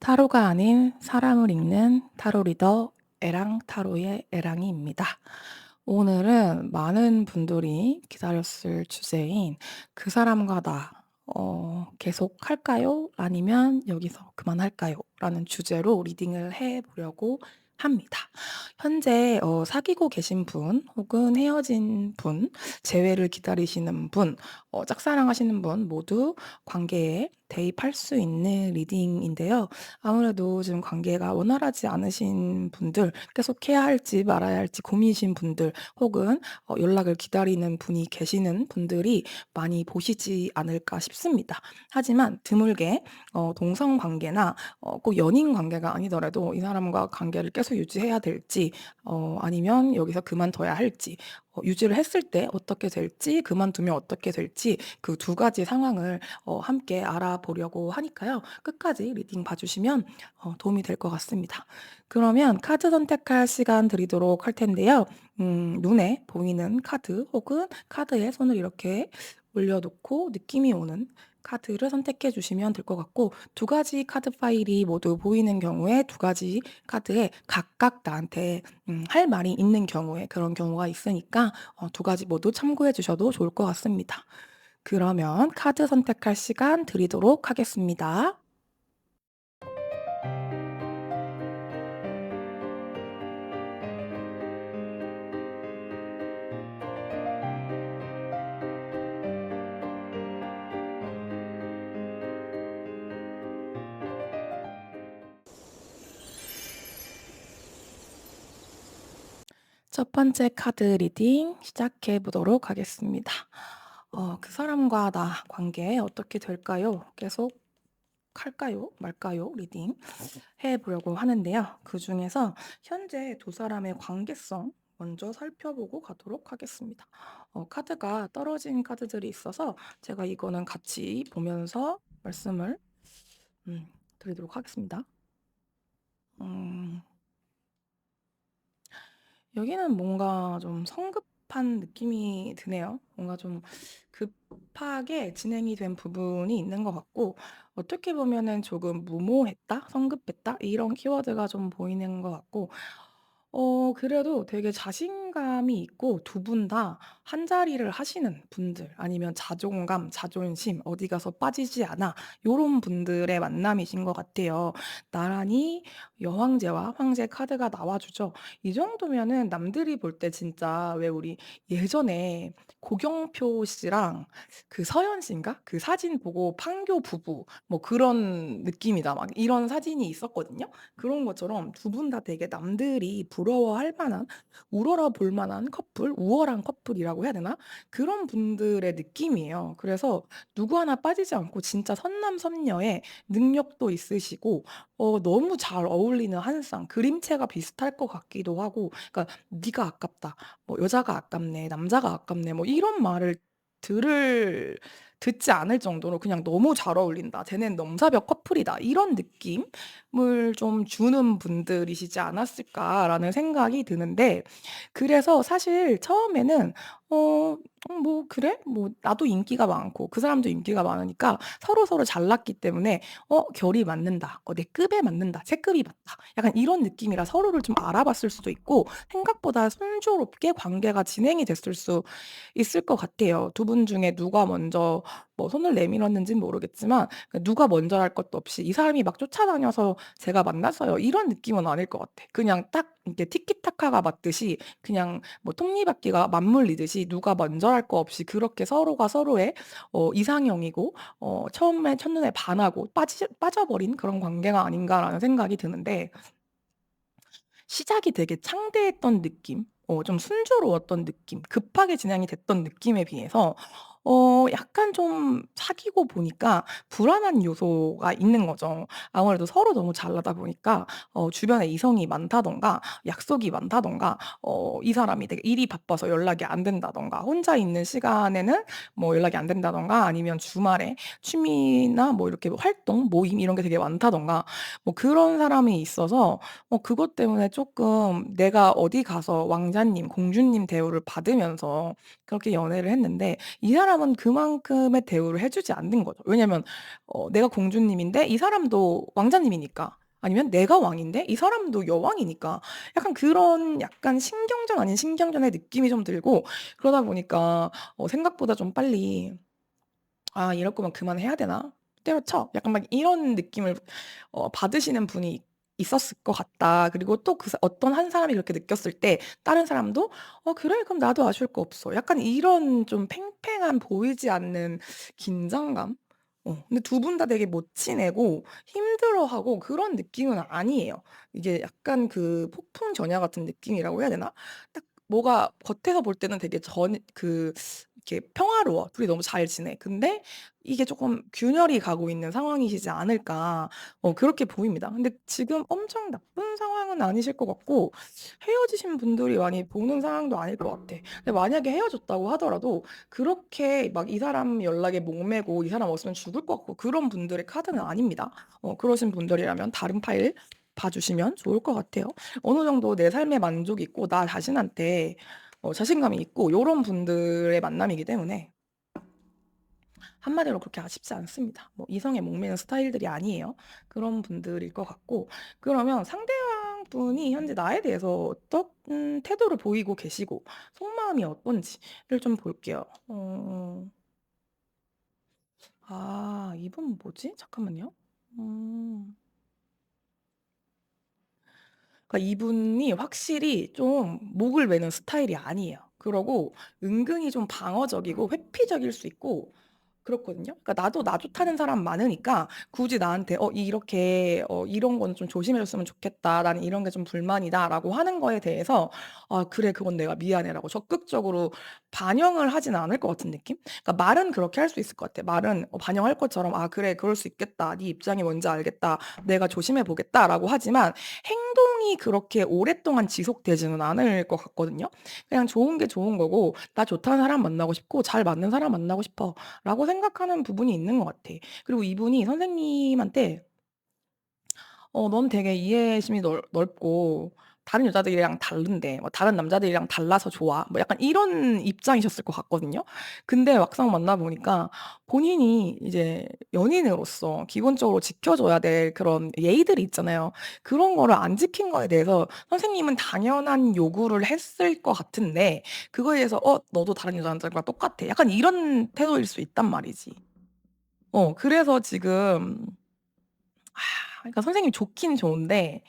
타로가 아닌 사람을 읽는 타로 리더 에랑 타로의 에랑이입니다. 오늘은 많은 분들이 기다렸을 주제인 그 사람과 나 계속 할까요? 아니면 여기서 그만할까요? 라는 주제로 리딩을 해 보려고 합니다. 현재 사귀고 계신 분 혹은 헤어진 분, 재회를 기다리시는 분, 짝사랑하시는 분 모두 관계에 대입할 수 있는 리딩인데요. 아무래도 지금 관계가 원활하지 않으신 분들, 계속해야 할지 말아야 할지 고민이신 분들 혹은 연락을 기다리는 분이 계시는 분들이 많이 보시지 않을까 싶습니다. 하지만 드물게 동성 관계나 꼭 연인 관계가 아니더라도 이 사람과 관계를 계속 유지해야 될지 아니면 여기서 그만둬야 할지 유지를 했을 때 어떻게 될지 그만두면 어떻게 될지 그 두 가지 상황을 함께 알아보려고 하니까요. 끝까지 리딩 봐 주시면 도움이 될 것 같습니다. 그러면 카드 선택할 시간 드리도록 할 텐데요. 눈에 보이는 카드 혹은 카드에 손을 이렇게 올려 놓고 느낌이 오는 카드를 선택해 주시면 될 것 같고, 두 가지 카드 파일이 모두 보이는 경우에 두 가지 카드에 각각 나한테 할 말이 있는 경우에 그런 경우가 있으니까 두 가지 모두 참고해 주셔도 좋을 것 같습니다. 그러면 카드 선택할 시간 드리도록 하겠습니다. 첫 번째 카드 리딩 시작해 보도록 하겠습니다. 그 사람과 나 관계 어떻게 될까요? 계속 할까요? 말까요? 리딩 해 보려고 하는데요. 그중에서 현재 두 사람의 관계성 먼저 살펴보고 가도록 하겠습니다. 카드가 떨어진 카드들이 있어서 제가 이거는 같이 보면서 말씀을 음 드리도록 하겠습니다. 음. 여기는 뭔가 좀 성급한 느낌이 드네요. 뭔가 좀 급하게 진행이 된 부분이 있는 것 같고, 어떻게 보면은 조금 무모했다, 성급했다 이런 키워드가 좀 보이는 것 같고, 그래도 되게 자신감이 있고 두 분 다 한자리를 하시는 분들, 아니면 자존감, 자존심 어디 가서 빠지지 않아 요런 분들의 만남이신 것 같아요. 나란히 여왕제와 황제 카드가 나와 주죠. 이 정도면은 남들이 볼 때 진짜, 왜 우리 예전에 고경표 씨랑 그 서현 씨인가? 그 사진 보고 판교 부부 뭐 그런 느낌이다 막 이런 사진이 있었거든요. 그런 것처럼 두 분 다 되게 남들이 부러워할 만한, 우러러 볼 만한 커플, 우월한 커플이라고 해야 되나? 그런 분들의 느낌이에요. 그래서 누구 하나 빠지지 않고 진짜 선남선녀의 능력도 있으시고 너무 잘 어울리는 한 쌍, 그림체가 비슷할 것 같기도 하고, 그러니까 "네가 아깝다." 뭐 "여자가 아깝네." "남자가 아깝네." 뭐 이런 말을 들을 듣지 않을 정도로 그냥 '너무 잘 어울린다. 쟤네는 넘사벽 커플이다.' 이런 느낌을 좀 주는 분들이시지 않았을까라는 생각이 드는데, 그래서 사실 처음에는 뭐 '그래? 뭐 나도 인기가 많고 그 사람도 인기가 많으니까 서로서로 잘났기 때문에 결이 맞는다. 내 급에 맞는다. 제 급이 맞다.' 약간 이런 느낌이라 서로를 좀 알아봤을 수도 있고, 생각보다 순조롭게 관계가 진행이 됐을 수 있을 것 같아요. 두 분 중에 누가 먼저 뭐 손을 내밀었는지는 모르겠지만, 누가 먼저랄 것도 없이 '이 사람이 막 쫓아다녀서 제가 만났어요.' 이런 느낌은 아닐 것 같아. 그냥 딱 이렇게 티키타카가 맞듯이, 그냥 뭐 톱니바퀴가 맞물리듯이 누가 먼저랄 거 없이 그렇게 서로가 서로의 이상형이고, 처음에 첫눈에 반하고 빠져버린 그런 관계가 아닌가라는 생각이 드는데, 시작이 되게 창대했던 느낌, 좀 순조로웠던 느낌, 급하게 진행이 됐던 느낌에 비해서 약간 좀 사귀고 보니까 불안한 요소가 있는 거죠. 아무래도 서로 너무 잘나다 보니까 주변에 이성이 많다든가 약속이 많다든가, 이 사람이 되게 일이 바빠서 연락이 안 된다든가, 혼자 있는 시간에는 뭐 연락이 안 된다든가, 아니면 주말에 취미나 뭐 이렇게 활동, 모임 이런 게 되게 많다든가, 뭐 그런 사람이 있어서 그것 때문에 쪼끔 내가 어디 가서 왕자님, 공주님 대우를 받으면서 그렇게 연애를 했는데, 이 사람은 사람은 그만큼의 대우를 해 주지 않는 거죠. 왜냐면 내가 공주님인데 이 사람도 왕자님이니까. 아니면 내가 왕인데 이 사람도 여왕이니까. 약간 그런 약간 신경전 아닌 신경전의 느낌이 좀 들고, 그러다 보니까 생각보다 좀 빨리 '아 이럴 거면 그만해야 되나? 때려쳐.' 약간 막 이런 느낌을 받으시는 분이 있었을 것 같다. 그리고 또 어떤 한 사람이 그렇게 느꼈을 때 다른 사람도 '어 그래? 그럼 나도 아쉬울 거 없어.' 약간 이런 좀 팽팽한 보이지 않는 긴장감? 근데 두 분 다 되게 못 지내고 힘들어하고 그런 느낌은 아니에요. 이게 약간 그 폭풍 전야 같은 느낌이라고 해야 되나? 딱 뭐가 겉에서 볼 때는 되게 이렇게 평화로워. 둘이 너무 잘 지내. 근데 이게 쪼끔 균열이 가고 있는 상황이시지 않을까, 그렇게 보입니다. 근데 지금 엄청 나쁜 상황은 아니실 것 같고 헤어지신 분들이 많이 보는 상황도 아닐 것 같아. 근데 만약에 헤어졌다고 하더라도 그렇게 막 이 사람 연락에 목매고 이 사람 없으면 죽을 것 같고 그런 분들의 카드는 아닙니다. 그러신 분들이라면 다른 파일 봐 주시면 좋을 것 같아요. 어느 정도 내 삶에 만족이 있고 나 자신한테 자신감이 있고 요런 분들의 만남이기 때문에 한마디로 그렇게 아쉽지 않습니다. 뭐 이성에 목매는 스타일들이 아니에요. 그런 분들일 것 같고, 그러면 상대방분이 현재 나에 대해서 어떤 태도를 보이고 계시고 속마음이 어떤지를 좀 볼게요. 이분 뭐지? 잠깐만요. 음. 그러니까 이분이 확실히 좀 목을 매는 스타일이 아니에요. 그러고 은근히 좀 방어적이고 회피적일 수 있고 그렇거든요. 그러니까 나도 나 좋다는 사람 많으니까 굳이 나한테 이렇게 "이런 거는 좀 조심해 줬으면 좋겠다. 나는 이런 게 좀 불만이다."라고 하는 거에 대해서 "아 그래. 그건 내가 미안해."라고 적극적으로 반영을 하진 않을 것 같은 느낌? 그러니까 말은 그렇게 할 수 있을 것 같아. 말은 반영할 것처럼 "아 그래. 그럴 수 있겠다. 네 입장이 뭔지 알겠다. 내가 조심해 보겠다."라고 하지만 행동이 그렇게 오랫동안 지속되지는 않을 것 같거든요. 그냥 좋은 게 좋은 거고 '나 좋다는 사람 만나고 싶고 잘 맞는 사람 만나고 싶어.'라고 생각하는 부분이 있는 것 같아. 그리고 이분이 선생님한테 "넌 되게 이해심이 넓고 다른 여자들이랑 다른데 뭐 다른 남자들이랑 달라서 좋아." 뭐 약간 이런 입장이셨을 것 같거든요. 근데 막상 만나 보니까 본인이 이제 연인으로서 기본적으로 지켜 줘야 될 그런 예의들이 있잖아요. 그런 거를 안 지킨 거에 대해서 선생님은 당연한 요구를 했을 것 같은데 그거에 대해서 너도 다른 여자들과 똑같아." 약간 이런 태도일 수 있단 말이지. 그래서 지금 그러니까 선생님이 좋긴 좋은데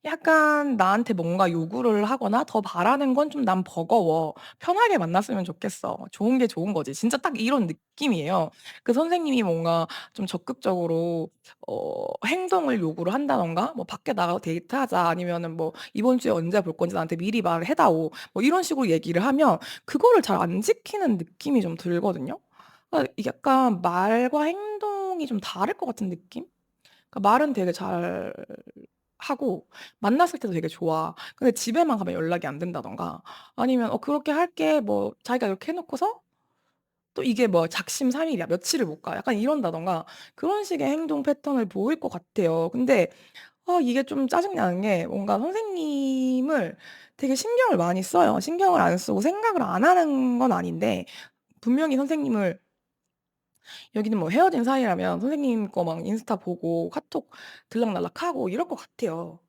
약간 나한테 뭔가 요구를 하거나 더 바라는 건 좀 난 버거워. 편하게 만났으면 좋겠어. 좋은 게 좋은 거지. 진짜 딱 이런 느낌이에요. 그 선생님이 뭔가 좀 적극적으로 행동을 요구를 한다든가 뭐 "밖에 나가서 데이트하자." 아니면은 뭐 "이번 주에 언제 볼 건지 나한테 미리 말을 해 다오." 뭐 이런 식으로 얘기를 하면 그거를 잘 안 지키는 느낌이 좀 들거든요. 이게 약간 말과 행동이 좀 다를 것 같은 느낌? 그러니까 말은 되게 잘하고 만났을 때도 되게 좋아. 근데 집에만 가면 연락이 안 된다든가 아니면 "그렇게 할게." 뭐 자기가 이렇게 해 놓고서 또 이게 뭐 작심삼일이야. 며칠을 못 가. 약간 이런다든가 그런 식의 행동 패턴을 보일 것 같아요. 근데 이게 좀 짜증 나는 게 뭔가 선생님을 되게 신경을 많이 써요. 신경을 안 쓰고 생각을 안 하는 건 아닌데 분명히 선생님을, 여기는 뭐 헤어진 사이라면 선생님 거 막 인스타 보고 카톡 들락날락하고 이럴 것 같아요.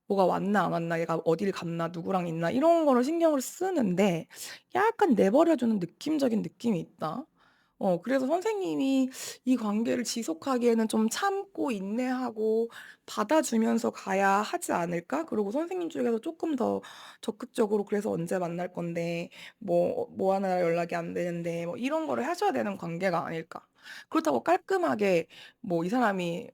뭐가 왔나 안 왔나, 얘가 어딜 갔나, 누구랑 있나 이런 거를 신경을 쓰는데 약간 내버려 두는 느낌적인 느낌이 있다. 그래서 선생님이 이 관계를 지속하기에는 좀 참고 인내하고 받아주면서 가야 하지 않을까? 그리고 선생님 쪽에서 쪼끔 더 적극적으로 "그래서 언제 만날 건데." 뭐 하느라 연락이 안 되는데." 뭐 이런 거를 하셔야 되는 관계가 아닐까. 그렇다고 깔끔하게 뭐 이 사람이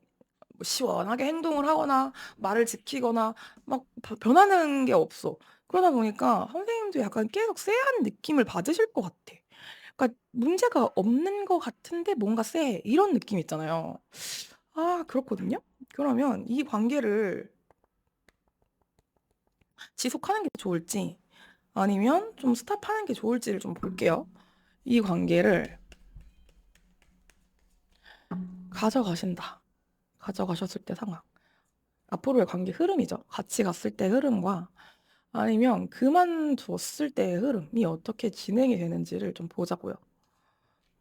뭐 시원하게 행동을 하거나 말을 지키거나 막 변하는 게 없어. 그러다 보니까 선생님도 약간 계속 쎄한 느낌을 받으실 것 같아. 그러니까 문제가 없는 것 같은데 뭔가 쎄해. 이런 느낌 있잖아요. 그렇거든요. 그러면 이 관계를 지속하는 게 좋을지 아니면 좀 스탑하는 게 좋을지를 좀 볼게요. 이 관계를 가져가신다. 가져가셨을 때 상황. 앞으로의 관계 흐름이죠. 같이 갔을 때 흐름과 아니면 그만두었을 때의 흐름이 어떻게 진행이 되는지를 좀 보자고요.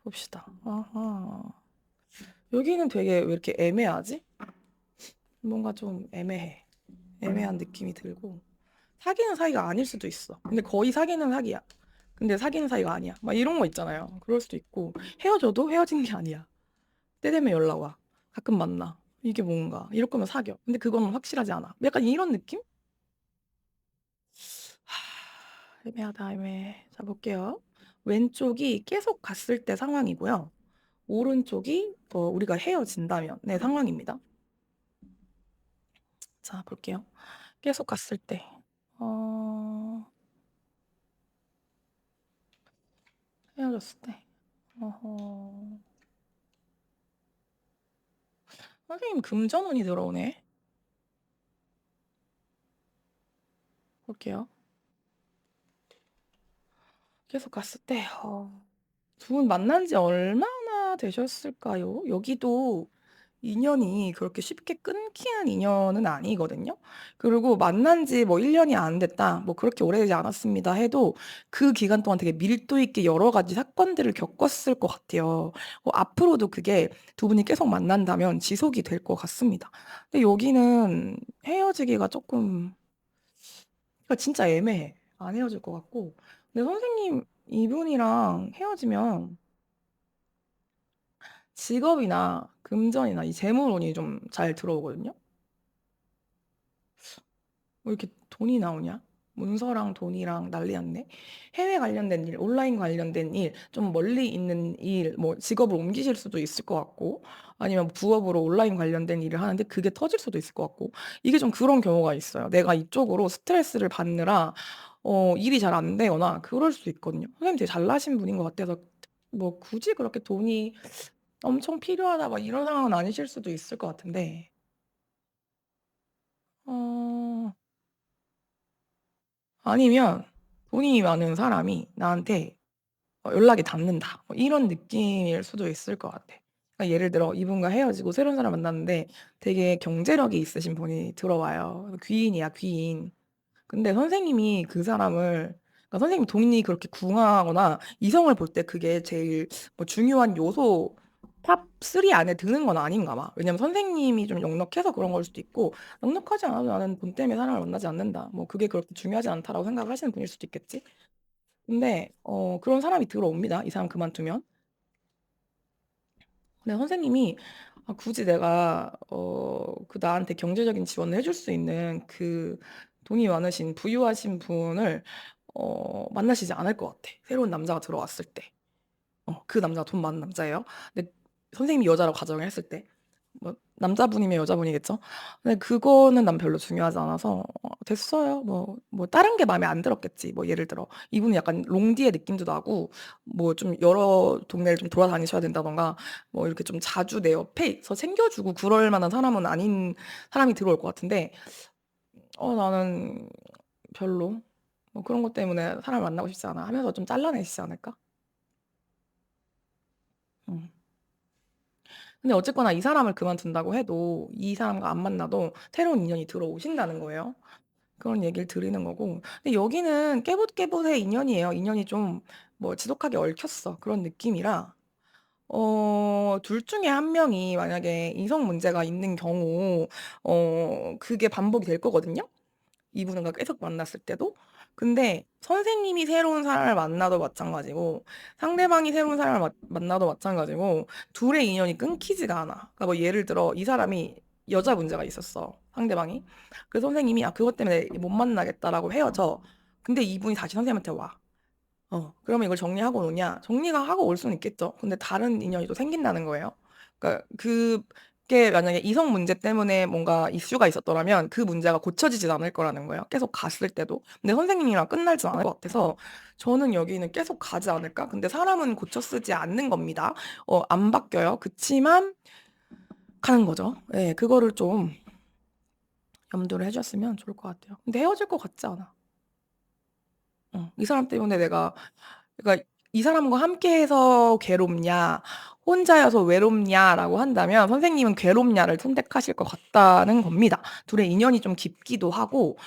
봅시다. 아하. 여기는 되게 왜 이렇게 애매하지? 뭔가 좀 애매해. 애매한 느낌이 들고. 사귀는 사이가 아닐 수도 있어. 근데 거의 사귀는 사이야. 근데 사귀는 사이가 아니야. 막 이런 거 있잖아요. 그럴 수도 있고. 헤어져도 헤어진 게 아니야. 때 되면 연락 와. 가끔 만나. 이게 뭔가. 이럴 거면 사겨. 근데 그건 확실하지 않아. 약간 이런 느낌? 애매하다, 애매해. 자, 볼게요. 왼쪽이 계속 갔을 때 상황이고요. 오른쪽이 우리가 헤어진다면 네, 상황입니다. 자, 볼게요. 계속 갔을 때. 어, 헤어졌을 때. 어허. 선생님 금전운이 들어오네. 볼게요. 계속 갔을 때, 두 분 만난 지 얼마나 되셨을까요? 여기도 인연이 그렇게 쉽게 끊기는 인연은 아니거든요. 그리고 만난 지 뭐 1년이 안 됐다, 뭐 그렇게 오래되지 않았습니다 해도 그 기간 동안 되게 밀도 있게 여러 가지 사건들을 겪었을 것 같아요. 앞으로도 그게 두 분이 계속 만난다면 지속이 될 것 같습니다. 근데 여기는 헤어지기가 조금, 그러니까 진짜 애매해. 안 헤어질 것 같고. 근데 선생님 이분이랑 헤어지면 직업이나 금전이나 이 재물운이 좀 잘 들어오거든요. 왜 이렇게 돈이 나오냐? 문서랑 돈이랑 난리 났네. 해외 관련된 일, 온라인 관련된 일, 좀 멀리 있는 일, 뭐 직업을 옮기실 수도 있을 것 같고, 아니면 부업으로 온라인 관련된 일을 하는데 그게 터질 수도 있을 것 같고, 이게 좀 그런 경우가 있어요. 내가 이쪽으로 스트레스를 받느라 일이 잘 안 되거나 그럴 수 있거든요. 선생님 되게 잘나신 분인 것 같아서 뭐 굳이 그렇게 돈이 엄청 필요하다 막 이런 상황은 아니실 수도 있을 것 같은데, 어, 아니면 돈이 많은 사람이 나한테 연락이 닿는다, 뭐 이런 느낌일 수도 있을 것 같아. 그러니까 예를 들어 이분과 헤어지고 새로운 사람 만났는데 되게 경제력이 있으신 분이 들어와요. 귀인이야, 귀인. 근데 선생님이 그 사람을, 그러니까 선생님 돈이 그렇게 궁하거나 이성을 볼 때 그게 제일 뭐 중요한 요소 탑 3 안에 드는 건 아닌가 봐. 왜냐면 선생님이 좀 넉넉해서 그런 걸 수도 있고, 넉넉하지 않아도 나는 돈 때문에 사람을 만나지 않는다, 뭐 그게 그렇게 중요하지 않다라고 생각을 하시는 분일 수도 있겠지. 근데 그런 사람이 들어옵니다, 이 사람 그만두면. 근데 선생님이 굳이 내가 그 나한테 경제적인 지원을 해줄 수 있는 그 돈이 많으신 부유하신 분을 만나시지 않을 것 같아. 새로운 남자가 들어왔을 때. 그 남자가 돈 많은 남자예요. 근데 선생님이 여자라고 가정을 했을 때, 뭐 남자분이면 여자분이겠죠. 근데 그거는 난 별로 중요하지 않아서 됐어요. 뭐 다른 게 마음에 안 들었겠지. 뭐 예를 들어 이분은 약간 롱디의 느낌도 나고, 뭐 좀 여러 동네를 좀 돌아다니셔야 된다던가, 뭐 이렇게 좀 자주 내 옆에서 챙겨주고 그럴 만한 사람은 아닌 사람이 들어올 것 같은데, 나는 별로 뭐 그런 것 때문에 사람 만나고 싶지 않아 하면서 좀 잘라내시지 않을까? 음. 근데 어쨌거나 이 사람을 그만둔다고 해도 이 사람과 안 만나도 새로운 인연이 들어오신다는 거예요. 그런 얘기를 드리는 거고. 근데 여기는 깨봇깨봇의 인연이에요. 인연이 좀 뭐 지독하게 얽혔어. 그런 느낌이라, 둘 중에 한 명이 만약에 이성 문제가 있는 경우, 그게 반복이 될 거거든요. 이분과 계속 만났을 때도. 근데 선생님이 새로운 사람을 만나도 마찬가지고, 상대방이 새로운 사람을 만나도 마찬가지고, 둘의 인연이 끊기지가 않아. 그러니까 뭐 예를 들어 이 사람이 여자 문제가 있었어, 상대방이. 그래서 선생님이 그것 때문에 못 만나겠다라고 헤어져. 근데 이분이 다시 선생님한테 와. 그러면 이걸 정리하고 오냐? 정리가 하고 올 수는 있겠죠. 근데 다른 인연이 또 생긴다는 거예요. 그러니까 그게 만약에 이성 문제 때문에 뭔가 이슈가 있었더라면 그 문제가 고쳐지진 않을 거라는 거예요. 계속 갔을 때도. 근데 선생님이랑 끝날지 않을 것 같아서 저는 여기는 계속 가지 않을까? 근데 사람은 고쳐 쓰지 않는 겁니다. 안 바뀌어요. 그치만 가는 거죠. 예, 그거를 좀 염두를 해줬으면 좋을 것 같아요. 근데 헤어질 것 같지 않아. 이 사람 때문에 내가, 그러니까 이 사람과 함께해서 괴롭냐, 혼자여서 외롭냐라고 한다면 선생님은 괴롭냐를 선택하실 것 같다는 겁니다. 둘의 인연이 좀 깊기도 하고,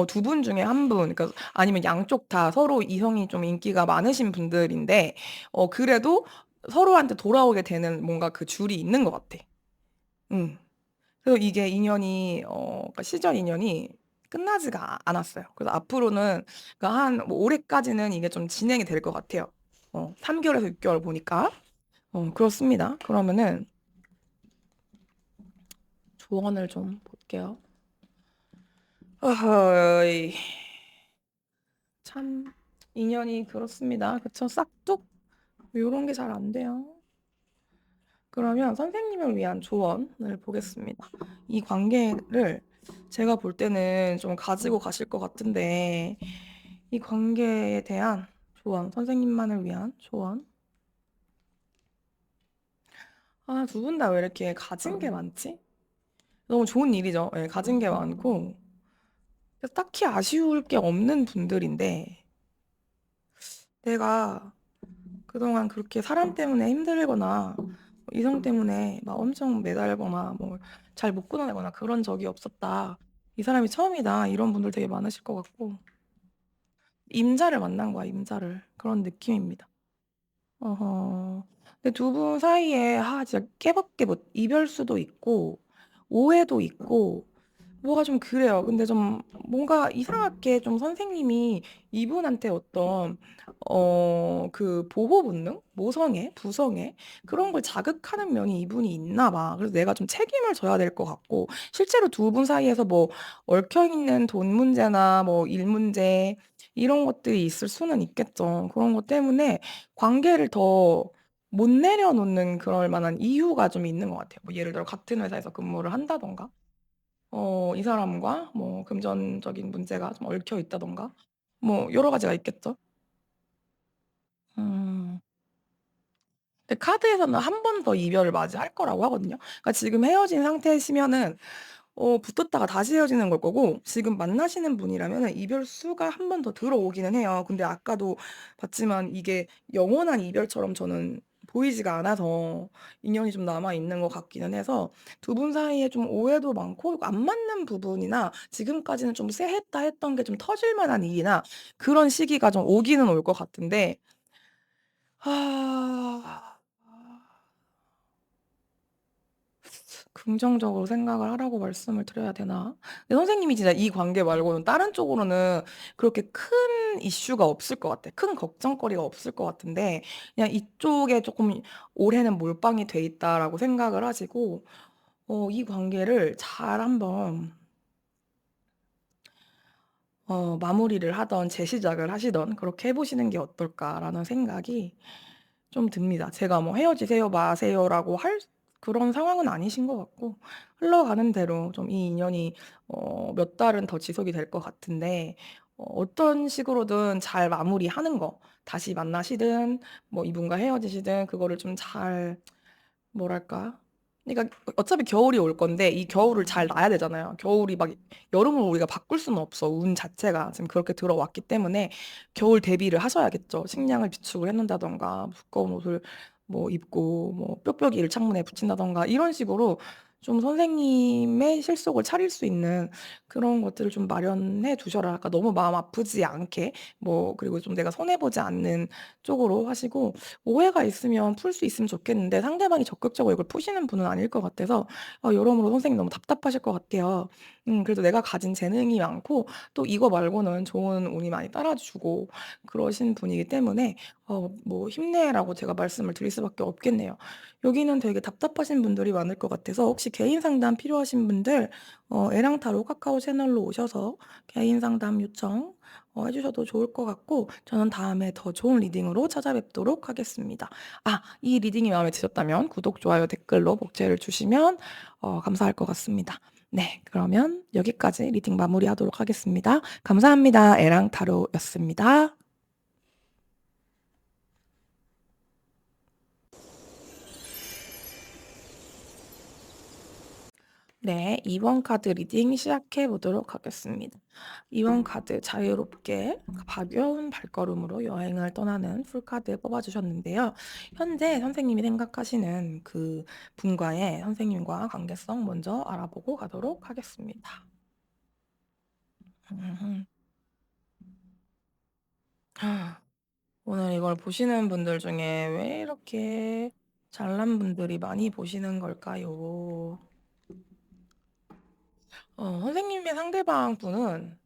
두 분 중에 한 분, 그러니까 아니면 양쪽 다 서로 이성이 좀 인기가 많으신 분들인데, 그래도 서로한테 돌아오게 되는 뭔가 그 줄이 있는 것 같아. 음. 그래서 이게 인연이 그러니까 시절 인연이 끝나지가 않았어요. 그래서 앞으로는 그러니까 한 뭐 올해까지는 이게 좀 진행이 될 것 같아요. 3개월에서 6개월 보니까. 그렇습니다. 그러면은 조언을 좀 볼게요. 어허이, 참 인연이 그렇습니다. 그쵸? 싹둑 요런 게 잘 안 돼요. 그러면 선생님을 위한 조언을 보겠습니다. 이 관계를 제가 볼 때는 좀 가지고 가실 것 같은데, 이 관계에 대한 조언, 선생님만을 위한 조언. 아, 두 분 다 왜 이렇게 가진 게 많지? 너무 좋은 일이죠. 예, 가진 게 많고. 그래서 딱히 아쉬울 게 없는 분들인데, 내가 그동안 그렇게 사람 때문에 힘들거나, 이성 때문에 막 엄청 매달거나, 뭐, 잘 못 끊어내거나 그런 적이 없었다. 이 사람이 처음이다. 이런 분들 되게 많으실 것 같고, 임자를 만난 거야, 임자를. 그런 느낌입니다. 어허. 근데 두 분 사이에, 진짜 깨밖에 못, 이별수도 있고, 오해도 있고, 뭐가 좀 그래요. 근데 좀 뭔가 이상하게 좀 선생님이 이분한테 어떤 그 보호 본능, 모성애, 부성애 그런 걸 자극하는 면이 이분이 있나 봐. 그래서 내가 좀 책임을 져야 될 것 같고 실제로 두 분 사이에서 뭐 얽혀 있는 돈 문제나 뭐 일 문제 이런 것들이 있을 수는 있겠죠. 그런 것 때문에 관계를 더 못 내려놓는 그럴 만한 이유가 좀 있는 것 같아요. 뭐 예를 들어 같은 회사에서 근무를 한다던가. 이 사람과 뭐 금전적인 문제가 좀 얽혀 있다던가 뭐 여러 가지가 있겠죠. 음. 근데 카드에서는 한 번 더 이별을 맞이할 거라고 하거든요. 그러니까 지금 헤어진 상태시면은 붙었다가 다시 헤어지는 걸 거고 지금 만나시는 분이라면은 이별수가 한 번 더 들어오기는 해요. 근데 아까도 봤지만 이게 영원한 이별처럼 저는 보이지가 않아서 인연이 좀 남아 있는 것 같기는 해서 두 분 사이에 좀 오해도 많고 안 맞는 부분이나 지금까지는 좀 쎄했다 했던 게 좀 터질 만한 일이나 그런 시기가 좀 오기는 올 것 같은데 아. 긍정적으로 생각을 하라고 말씀을 드려야 되나? 근데 선생님이 진짜 이 관계 말고는 다른 쪽으로는 그렇게 큰 이슈가 없을 것 같아. 큰 걱정거리가 없을 것 같은데 그냥 이쪽에 조금 올해는 몰빵이 돼 있다라고 생각을 하시고 이 관계를 잘 한번 마무리를 하던 재시작을 하시던 그렇게 해 보시는 게 어떨까라는 생각이 좀 듭니다. 제가 뭐 "헤어지세요. 마세요."라고 할 그런 상황은 아니신 것 같고 흘러가는 대로 좀 이 인연이 몇 달은 더 지속이 될 것 같은데 어떤 식으로든 잘 마무리하는 거 다시 만나시든 뭐 이분과 헤어지시든 그거를 좀 잘 뭐랄까? 그러니까 어차피 겨울이 올 건데 이 겨울을 잘 나야 되잖아요. 겨울이 막 여름을 우리가 바꿀 수는 없어. 운 자체가 지금 그렇게 들어왔기 때문에 겨울 대비를 하셔야겠죠. 식량을 비축을 해 놓는다든가 두꺼운 옷을 뭐 입고 뭐 뾱뾱이를 창문에 붙인다든가 이런 식으로 좀 선생님의 실속을 차릴 수 있는 그런 것들을 좀 마련해 두셔라. 그러니까 너무 마음 아프지 않게 뭐 그리고 좀 내가 손해 보지 않는 쪽으로 하시고 오해가 있으면 풀 수 있으면 좋겠는데 상대방이 적극적으로 이걸 푸시는 분은 아닐 것 같아서 여러모로 선생님 너무 답답하실 것 같아요. 그래도 내가 가진 재능이 많고 또 이거 말고는 좋은 운이 많이 따라 주고 그러신 분이기 때문에 뭐 힘내라고 제가 말씀을 드릴 수밖에 없겠네요. 여기는 되게 답답하신 분들이 많을 것 같아서 혹시 개인 상담 필요하신 분들 에랑타로 카카오 채널로 오셔서 개인 상담 요청 해 주셔도 좋을 것 같고 저는 다음에 더 좋은 리딩으로 찾아뵙도록 하겠습니다. 이 리딩이 마음에 드셨다면 구독, 좋아요, 댓글로 복제를 주시면 감사할 것 같습니다. 네, 그러면 여기까지 리딩 마무리하도록 하겠습니다. 감사합니다. 에랑타로였습니다. 네, 2번 카드 리딩 시작해 보도록 하겠습니다. 2번 카드 자유롭게 가벼운 발걸음으로 여행을 떠나는 풀카드 뽑아주셨는데요. 현재 선생님이 생각하시는 그 분과의 선생님과 관계성 먼저 알아보고 가도록 하겠습니다. 음. 오늘 이걸 보시는 분들 중에 왜 이렇게 잘난 분들이 많이 보시는 걸까요? 선생님의 상대방 분은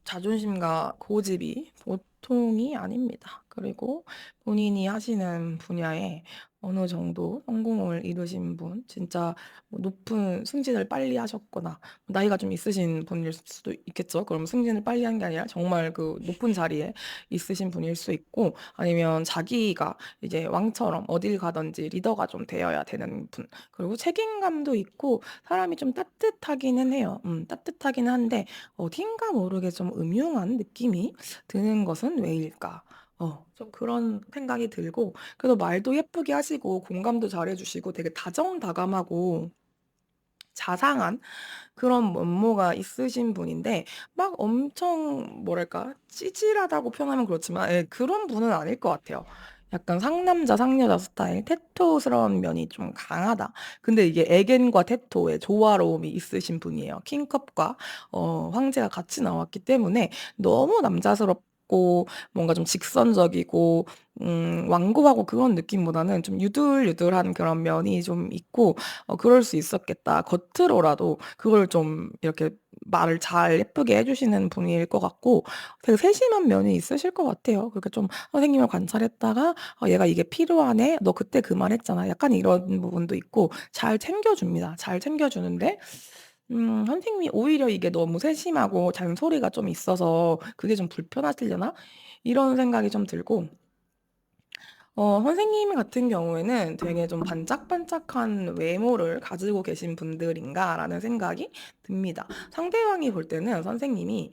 자존심과 고집이 보통이 아닙니다. 그리고 본인이 하시는 분야에 어느 정도 성공을 이루신 분, 진짜 뭐 높은 승진을 빨리 하셨거나 나이가 좀 있으신 분일 수도 있겠죠. 그럼 승진을 빨리 한 게 아니라 정말 그 높은 자리에 있으신 분일 수 있고, 아니면 자기가 이제 왕처럼 어딜 가든지 리더가 좀 되어야 되는 분. 그리고 책임감도 있고 사람이 좀 따뜻하기는 해요. 따뜻하기는 한데 어딘가 모르게 좀 음흉한 느낌이 드는 것은 왜일까? 좀 그런 생각이 들고, 그래도 말도 예쁘게 하시고 공감도 잘해 주시고 되게 다정다감하고 자상한 그런 면모가 있으신 분인데, 막 엄청 뭐랄까 찌질하다고 표현하면 그렇지만 그런 분은 아닐 것 같아요. 약간 상남자 상여자 스타일, 테토스러운 면이 좀 강하다. 근데 이게 에겐과 테토의 조화로움이 있으신 분이에요. 킹컵과 황제가 같이 나왔기 때문에 너무 남자스럽고 뭔가 좀 직선적이고 완고하고 그런 느낌보다는 좀 유들유들한 그런 면이 좀 있고, 그럴 수 있었겠다. 겉으로라도 그걸 좀 이렇게 말을 잘 예쁘게 해 주시는 분일 것 같고, 되게 세심한 면이 있으실 것 같아요. 그렇게 좀 선생님을 관찰했다가 '얘가 이게 필요하네. 너 그때 그 말 했잖아.' 약간 이런 부분도 있고 잘 챙겨 줍니다. 잘 챙겨 주는데 선생님이 오히려 이게 너무 세심하고 잔소리가 좀 있어서 그게 좀 불편하시려나? 이런 생각이 좀 들고, 선생님 같은 경우에는 되게 좀 '반짝반짝한 외모를 가지고 계신 분들인가.'라는 생각이 듭니다. 상대방이 볼 때는 선생님이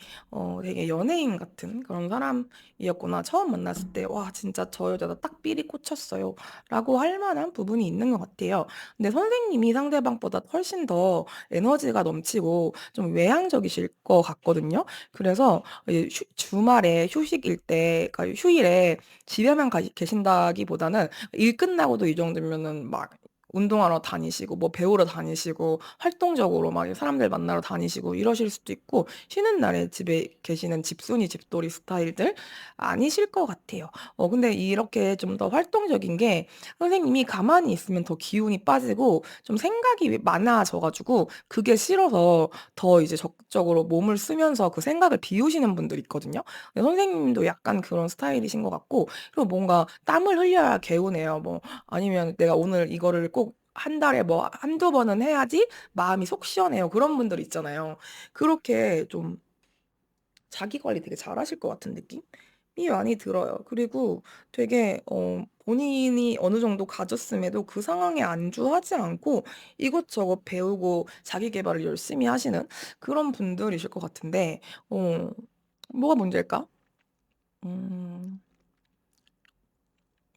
되게 연예인 같은 그런 사람이었구나. 처음 만났을 때 '와 진짜 저 여자 나 딱 삘이 꽂혔어요.'라고 할 만한 부분이 있는 것 같아요. 근데 선생님이 상대방보다 훨씬 더 에너지가 넘치고 좀 외향적이실 것 같거든요. 그래서 이제 주말에 휴식일 때, 그러니까 휴일에 집에만 계신다기보다는 일 끝나고도 이 정도면은 막 운동하러 다니시고 뭐 배우러 다니시고 활동적으로 막 사람들 만나러 다니시고 이러실 수도 있고, 쉬는 날에 집에 계시는 집순이 집돌이 스타일들 아니실 것 같아요. 근데 이렇게 좀 더 활동적인 게, 선생님이 가만히 있으면 더 기운이 빠지고 좀 생각이 많아져 가지고 그게 싫어서 더 이제 적극적으로 몸을 쓰면서 그 생각을 비우시는 분들이 있거든요. 근데 선생님도 약간 그런 스타일이신 것 같고, 그리고 뭔가 땀을 흘려야 개운해요. 뭐 아니면 '내가 오늘 이거를 꼭 한 달에 뭐 한두 번은 해야지 마음이 속 시원해요.' 그런 분들 있잖아요. 그렇게 좀 자기 관리 되게 잘하실 것 같은 느낌이 많이 들어요. 그리고 되게 본인이 어느 정도 가졌음에도 그 상황에 안주하지 않고 이것저것 배우고 자기 계발을 열심히 하시는 그런 분들이실 것 같은데, 어 뭐가 문제일까? 음.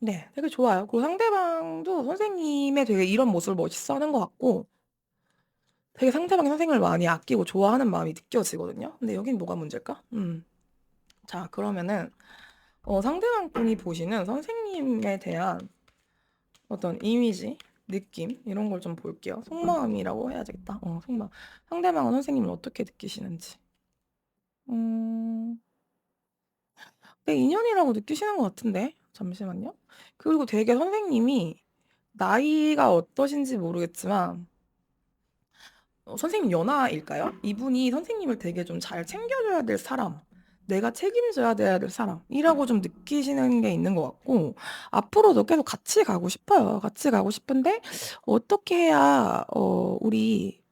네. 되게 좋아요. 그리고 상대방도 선생님의 되게 이런 모습을 멋있어하는 것 같고, 되게 상대방이 선생님을 많이 아끼고 좋아하는 마음이 느껴지거든요. 근데 여긴 뭐가 문제일까? 자, 그러면은 상대방 분이 보시는 선생님에 대한 어떤 이미지, 느낌 이런 걸 좀 볼게요. 속마음이라고 해야 되겠다. 속마음. 상대방은 선생님을 어떻게 느끼시는지. 음. 네, 인연이라고 느끼시는 것 같은데. 잠시만요. 그리고 되게 선생님이 나이가 어떠신지 모르겠지만 선생님 연하일까요? 이분이 선생님을 되게 좀 잘 챙겨줘야 될 사람, 내가 책임져야 돼야 될 사람이라고 좀 느끼시는 게 있는 것 같고, 앞으로도 계속 같이 가고 싶어요. 같이 가고 싶은데 어떻게 해야 우리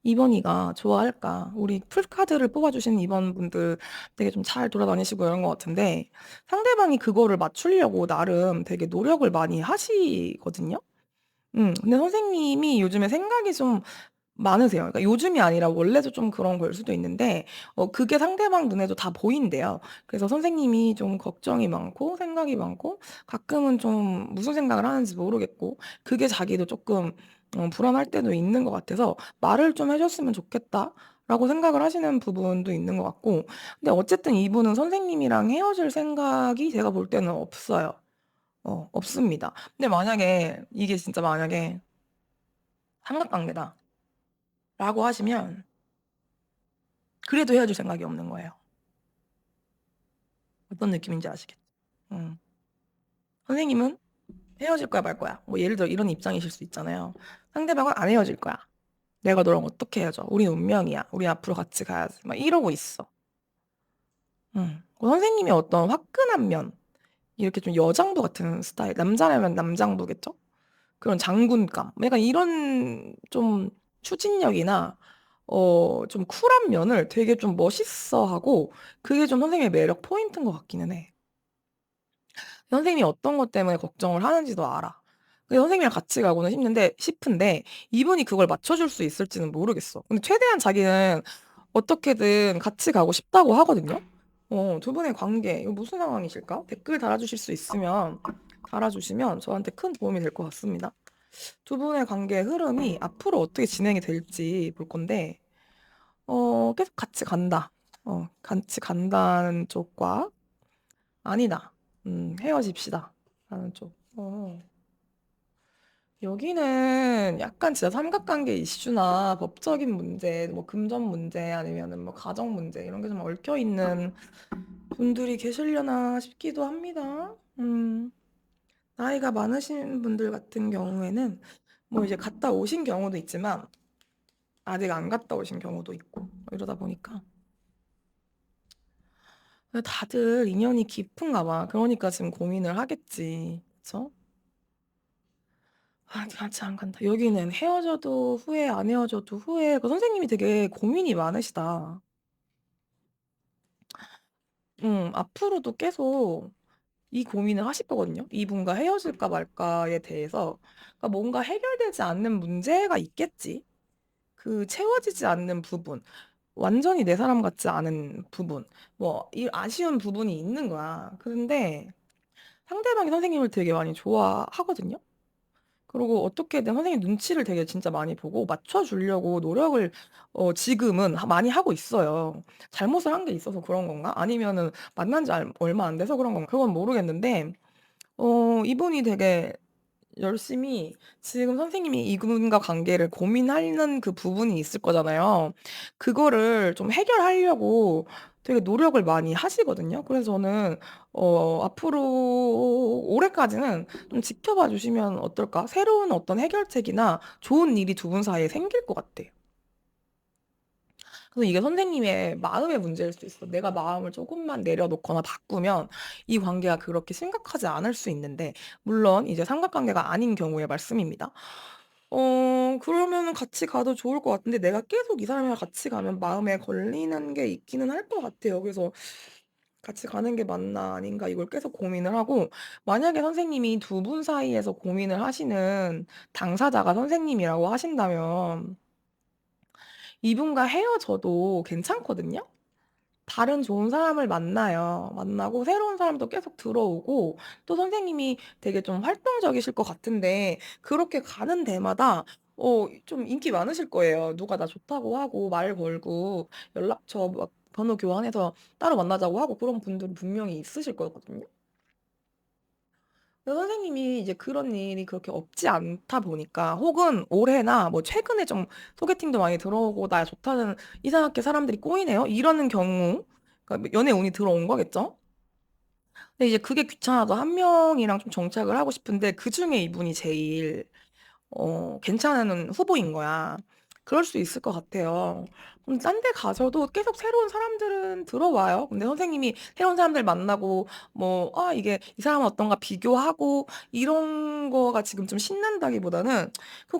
이번이가 좋아할까? 우리 풀카드를 뽑아주신 이번분들 되게 좀 잘 돌아다니시고 이런 것 같은데, 상대방이 그거를 맞추려고 나름 되게 노력을 많이 하시거든요. 근데 선생님이 요즘에 생각이 좀 많으세요. 그러니까 요즘이 아니라 원래도 좀 그런 걸 수도 있는데 그게 상대방 눈에도 다 보인대요. 그래서 선생님이 좀 걱정이 많고 생각이 많고, 가끔은 좀 무슨 생각을 하는지 모르겠고, 그게 자기도 쪼끔 불안할 때도 있는 것 같아서 '말을 좀 해 줬으면 좋겠다.'라고 생각을 하시는 부분도 있는 것 같고, 근데 어쨌든 이분은 선생님이랑 헤어질 생각이 제가 볼 때는 없어요. 없습니다. 근데 만약에 이게 진짜 만약에 삼각관계다라고 하시면 그래도 헤어질 생각이 없는 거예요. 어떤 느낌인지 아시겠죠? 음. 선생님은 헤어질 거야 말 거야? 뭐 예를 들어 이런 입장이실 수 있잖아요. 상대방은 안 헤어질 거야. 내가 너랑 어떻게 헤어져? 우린 운명이야. 우리 앞으로 같이 가야지. 막 이러고 있어. 그 선생님이 어떤 화끈한 면, 이렇게 좀 여장부 같은 스타일, 남자라면 남장부겠죠? 그런 장군감, 약간 이런 좀 추진력이나 좀 쿨한 면을 되게 좀 멋있어하고 그게 좀 선생님의 매력 포인트인 것 같기는 해. 선생님이 어떤 것 때문에 걱정을 하는지도 알아. 근데 선생님이랑 같이 가고는 싶은데 이분이 그걸 맞춰줄 수 있을지는 모르겠어. 근데 최대한 자기는 어떻게든 같이 가고 싶다고 하거든요. 두 분의 관계, 이거 무슨 상황이실까? 댓글 달아주실 수 있으면 달아주시면 저한테 큰 도움이 될 것 같습니다. 두 분의 관계의 흐름이 앞으로 어떻게 진행이 될지 볼 건데, 계속 같이 간다. 같이 간다는 쪽과 아니다. 헤어집시다. 라는 쪽. 여기는 약간 진짜 삼각관계 이슈나 법적인 문제, 뭐 금전 문제 아니면은 뭐 가정 문제 이런 게 좀 얽혀 있는 분들이 계시려나 싶기도 합니다. 나이가 많으신 분들 같은 경우에는 뭐 이제 갔다 오신 경우도 있지만 아직 안 갔다 오신 경우도 있고 이러다 보니까 다들 인연이 깊은가 봐. 그러니까 지금 고민을 하겠지. 그쵸? 아, 같이 안 간다. 여기는 헤어져도 후회, 안 헤어져도 후회. 그 선생님이 되게 고민이 많으시다. 앞으로도 계속 이 고민을 하실 거거든요. 이분과 헤어질까 말까에 대해서. 그러니까 뭔가 해결되지 않는 문제가 있겠지. 그 채워지지 않는 부분. 완전히 내 사람 같지 않은 부분. 뭐, 이 아쉬운 부분이 있는 거야. 그런데 상대방이 선생님을 되게 많이 좋아하거든요. 그리고 어떻게든 선생님 눈치를 되게 진짜 많이 보고 맞춰주려고 노력을 지금은 많이 하고 있어요. 잘못을 한 게 있어서 그런 건가? 아니면은 만난 지 얼마 안 돼서 그런 건가? 그건 모르겠는데, 이분이 되게 열심히 지금 선생님이 이분과 관계를 고민하는 그 부분이 있을 거잖아요. 그거를 좀 해결하려고 되게 노력을 많이 하시거든요. 그래서 저는 앞으로 올해까지는 좀 지켜봐 주시면 어떨까? 새로운 어떤 해결책이나 좋은 일이 두 분 사이에 생길 것 같아요. 그래서 이게 선생님의 마음의 문제일 수 있어. 내가 마음을 조금만 내려놓거나 바꾸면 이 관계가 그렇게 심각하지 않을 수 있는데, 물론 이제 삼각관계가 아닌 경우의 말씀입니다. 그러면은 같이 가도 좋을 것 같은데, 내가 계속 이 사람이랑 같이 가면 마음에 걸리는 게 있기는 할 것 같아요. 그래서 같이 가는 게 맞나 아닌가 이걸 계속 고민을 하고, 만약에 선생님이 두 분 사이에서 고민을 하시는 당사자가 선생님이라고 하신다면 이분과 헤어져도 괜찮거든요. 다른 좋은 사람을 만나요. 만나고 새로운 사람도 계속 들어오고 또 선생님이 되게 좀 활동적이실 것 같은데 그렇게 가는 데마다 좀 인기 많으실 거예요. 누가 나 좋다고 하고 말 걸고 연락처 막 번호 교환해서 따로 만나자고 하고 그런 분들은 분명히 있으실 거거든요. 근데 선생님이 이제 그런 일이 그렇게 없지 않다 보니까 혹은 올해나 뭐 최근에 좀 소개팅도 많이 들어오고 나 좋다는 이상하게 사람들이 꼬이네요. 이러는 경우 그러니까 연애 운이 들어온 거겠죠. 근데 이제 그게 귀찮아서 한 명이랑 좀 정착을 하고 싶은데 그중에 이분이 제일 괜찮은 후보인 거야. 그럴 수 있을 것 같아요. 그럼 딴데 가서도 계속 새로운 사람들은 들어와요. 근데 선생님이 새로운 사람들 만나고 뭐 이게 이 사람은 어떤가 비교하고 이런 거가 지금 좀 신난다기보다는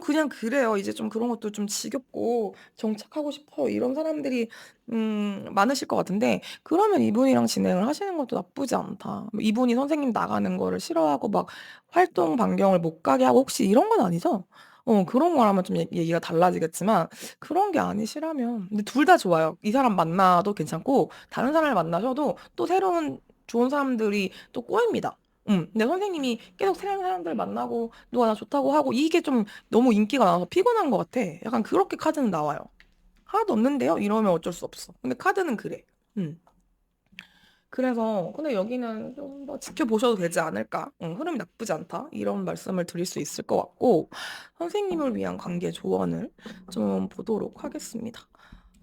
그냥 그래요. 이제 좀 그런 것도 좀 지겹고 정착하고 싶어요. 이런 사람들이 많으실 것 같은데 그러면 이분이랑 진행을 하시는 것도 나쁘지 않다. 뭐 이분이 선생님 나가는 거를 싫어하고 막 활동 반경을 못 가게 하고 혹시 이런 건 아니죠? 그런 거라면 좀 얘기가 달라지겠지만 그런 게 아니시라면 근데 둘 다 좋아요. 이 사람 만나도 괜찮고 다른 사람을 만나셔도 또 새로운 좋은 사람들이 또 꼬입니다. 근데 선생님이 계속 새로운 사람들 만나고 누가 나 좋다고 하고 이게 좀 너무 인기가 많아서 피곤한 것 같아. 약간 그렇게 카드는 나와요. 하나도 없는데요? 이러면 어쩔 수 없어. 근데 카드는 그래. 음. 그래서 근데 여기는 좀 더 지켜보셔도 되지 않을까? 흐름이 나쁘지 않다. 이런 말씀을 드릴 수 있을 것 같고 선생님을 위한 관계 조언을 좀 보도록 하겠습니다.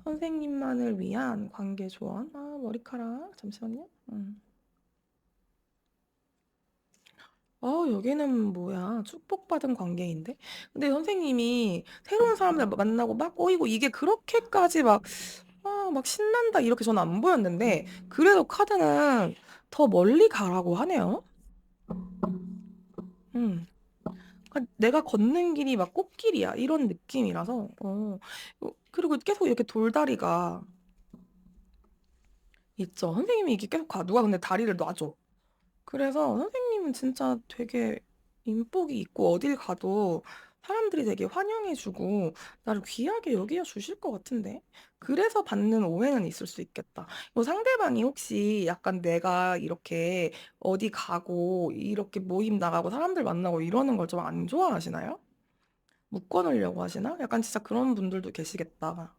선생님만을 위한 관계 조언. 머리카락 잠시만요. 여기는 뭐야. 축복받은 관계인데? 근데 선생님이 새로운 사람들 만나고 막 꼬이고 이게 그렇게까지 막, 막 신난다 이렇게 저는 안 보였는데, 그래도 카드는 더 멀리 가라고 하네요. 음. 내가 걷는 길이 막 꽃길이야. 이런 느낌이라서, 그리고 계속 이렇게 돌다리가 있죠. 선생님이 이게 계속 가. 누가 근데 다리를 놔줘. 그래서 선생님은 진짜 되게 인복이 있고 어딜 가도 사람들이 되게 환영해주고 나를 귀하게 여겨 주실 것 같은데. 그래서 받는 오해는 있을 수 있겠다. 상대방이 혹시 약간 내가 이렇게 어디 가고 이렇게 모임 나가고 사람들 만나고 이러는 걸 좀 안 좋아하시나요? 묶어놓으려고 하시나? 약간 진짜 그런 분들도 계시겠다.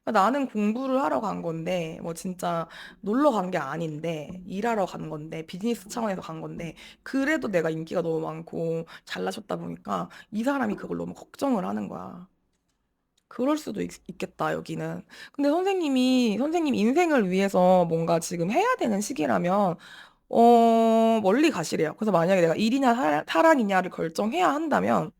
나는 공부를 하러 간 건데, 뭐 진짜 놀러 간 게 아닌데, 일하러 간 건데, 비즈니스 차원에서 간 건데, 그래도 내가 인기가 너무 많고 잘나셨다 보니까 이 사람이 그걸 너무 걱정을 하는 거야. 그럴 수도 겠다 여기는. 근데 선생님 인생을 위해서 뭔가 지금 해야 되는 시기라면, 멀리 가시래요. 그래서 만약에 내가 일이냐 사랑이냐를 결정해야 한다면,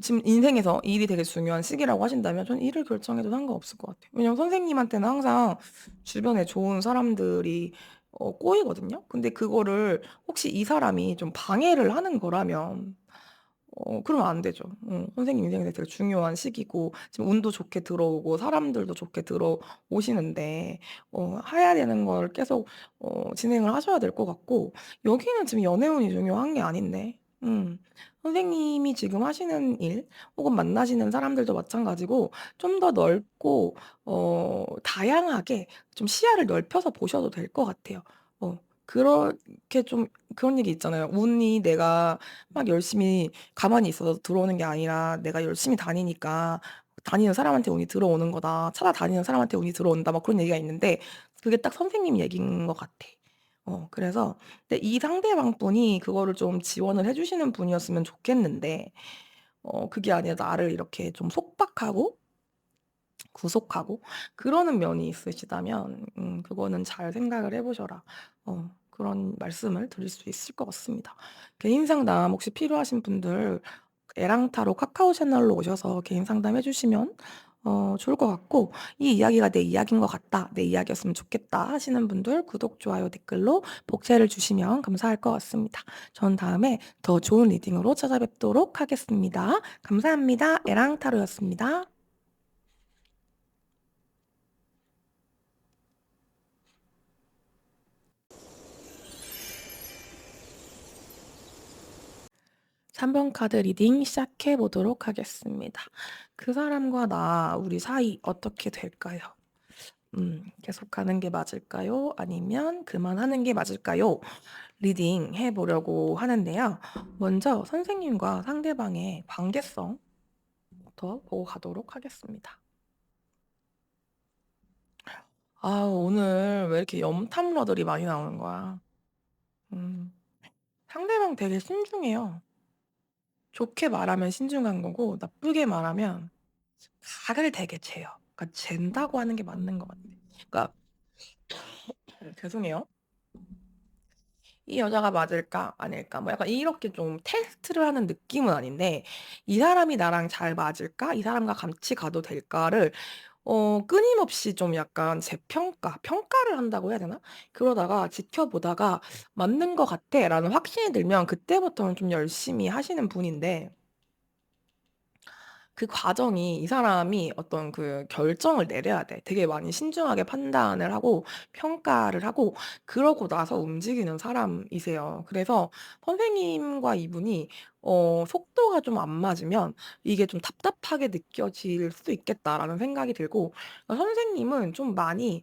지금 인생에서 일이 되게 중요한 시기라고 하신다면 전 일을 결정해도 상관없을 것 같아요. 왜냐면 선생님한테는 항상 주변에 좋은 사람들이 꼬이거든요. 근데 그거를 혹시 이 사람이 좀 방해를 하는 거라면 그러면 안 되죠. 선생님 인생에 되게 중요한 시기고 지금 운도 좋게 들어오고 사람들도 좋게 들어오시는데 해야 되는 걸 계속 진행을 하셔야 될 것 같고 여기는 지금 연애운이 중요한 게 아닌데. 선생님이 지금 하시는 일 혹은 만나시는 사람들도 마찬가지고 좀 더 넓고 다양하게 좀 시야를 넓혀서 보셔도 될 것 같아요. 그렇게 좀 그런 얘기 있잖아요. 운이 내가 막 열심히 가만히 있어서 들어오는 게 아니라 내가 열심히 다니니까 다니는 사람한테 운이 들어오는 거다. 찾아다니는 사람한테 운이 들어온다. 막 그런 얘기가 있는데 그게 딱 선생님 얘기인 것 같아. 그래서 근데 이 상대방 분이 그거를 좀 지원을 해 주시는 분이었으면 좋겠는데 그게 아니라 나를 이렇게 좀 속박하고 구속하고 그러는 면이 있으시다면 그거는 잘 생각을 해 보셔라. 그런 말씀을 드릴 수 있을 것 같습니다. 개인 상담 혹시 필요하신 분들 에랑타로 카카오 채널로 오셔서 개인 상담해 주시면 좋을 것 같고 이 이야기가 내 이야기인 것 같다. 내 이야기였으면 좋겠다 하시는 분들 구독, 좋아요, 댓글로 복제를 주시면 감사할 것 같습니다. 전 다음에 더 좋은 리딩으로 찾아뵙도록 하겠습니다. 감사합니다. 에랑타로였습니다. 3번 카드 리딩 시작해 보도록 하겠습니다. 그 사람과 우리 사이 어떻게 될까요? 계속 가는 게 맞을까요? 아니면 그만하는 게 맞을까요? 리딩 해 보려고 하는데요. 먼저 선생님과 상대방의 관계성부터 보고 가도록 하겠습니다. 오늘 왜 이렇게 염탐러들이 많이 나오는 거야? 음, 상대방 되게 신중해요. 좋게 말하면 신중한 거고, 나쁘게 말하면 각을 되게 재요. 그러니까 잰다고 하는 게 맞는 것 같아요. 그러니까 죄송해요. 이 여자가 맞을까 아닐까 뭐 약간 이렇게 좀 테스트를 하는 느낌은 아닌데 이 사람이 나랑 잘 맞을까? 이 사람과 같이 가도 될까를 끊임없이 좀 약간 재평가, 평가를 한다고 해야 되나? 그러다가 지켜보다가 '맞는 것 같아.'라는 확신이 들면 그때부터는 좀 열심히 하시는 분인데 그 과정이 이 사람이 어떤 그 결정을 내려야 돼. 되게 많이 신중하게 판단을 하고 평가를 하고 그러고 나서 움직이는 사람이세요. 그래서 선생님과 이분이 속도가 좀 안 맞으면 이게 좀 답답하게 느껴질 수도 있겠다라는 생각이 들고 선생님은 좀 많이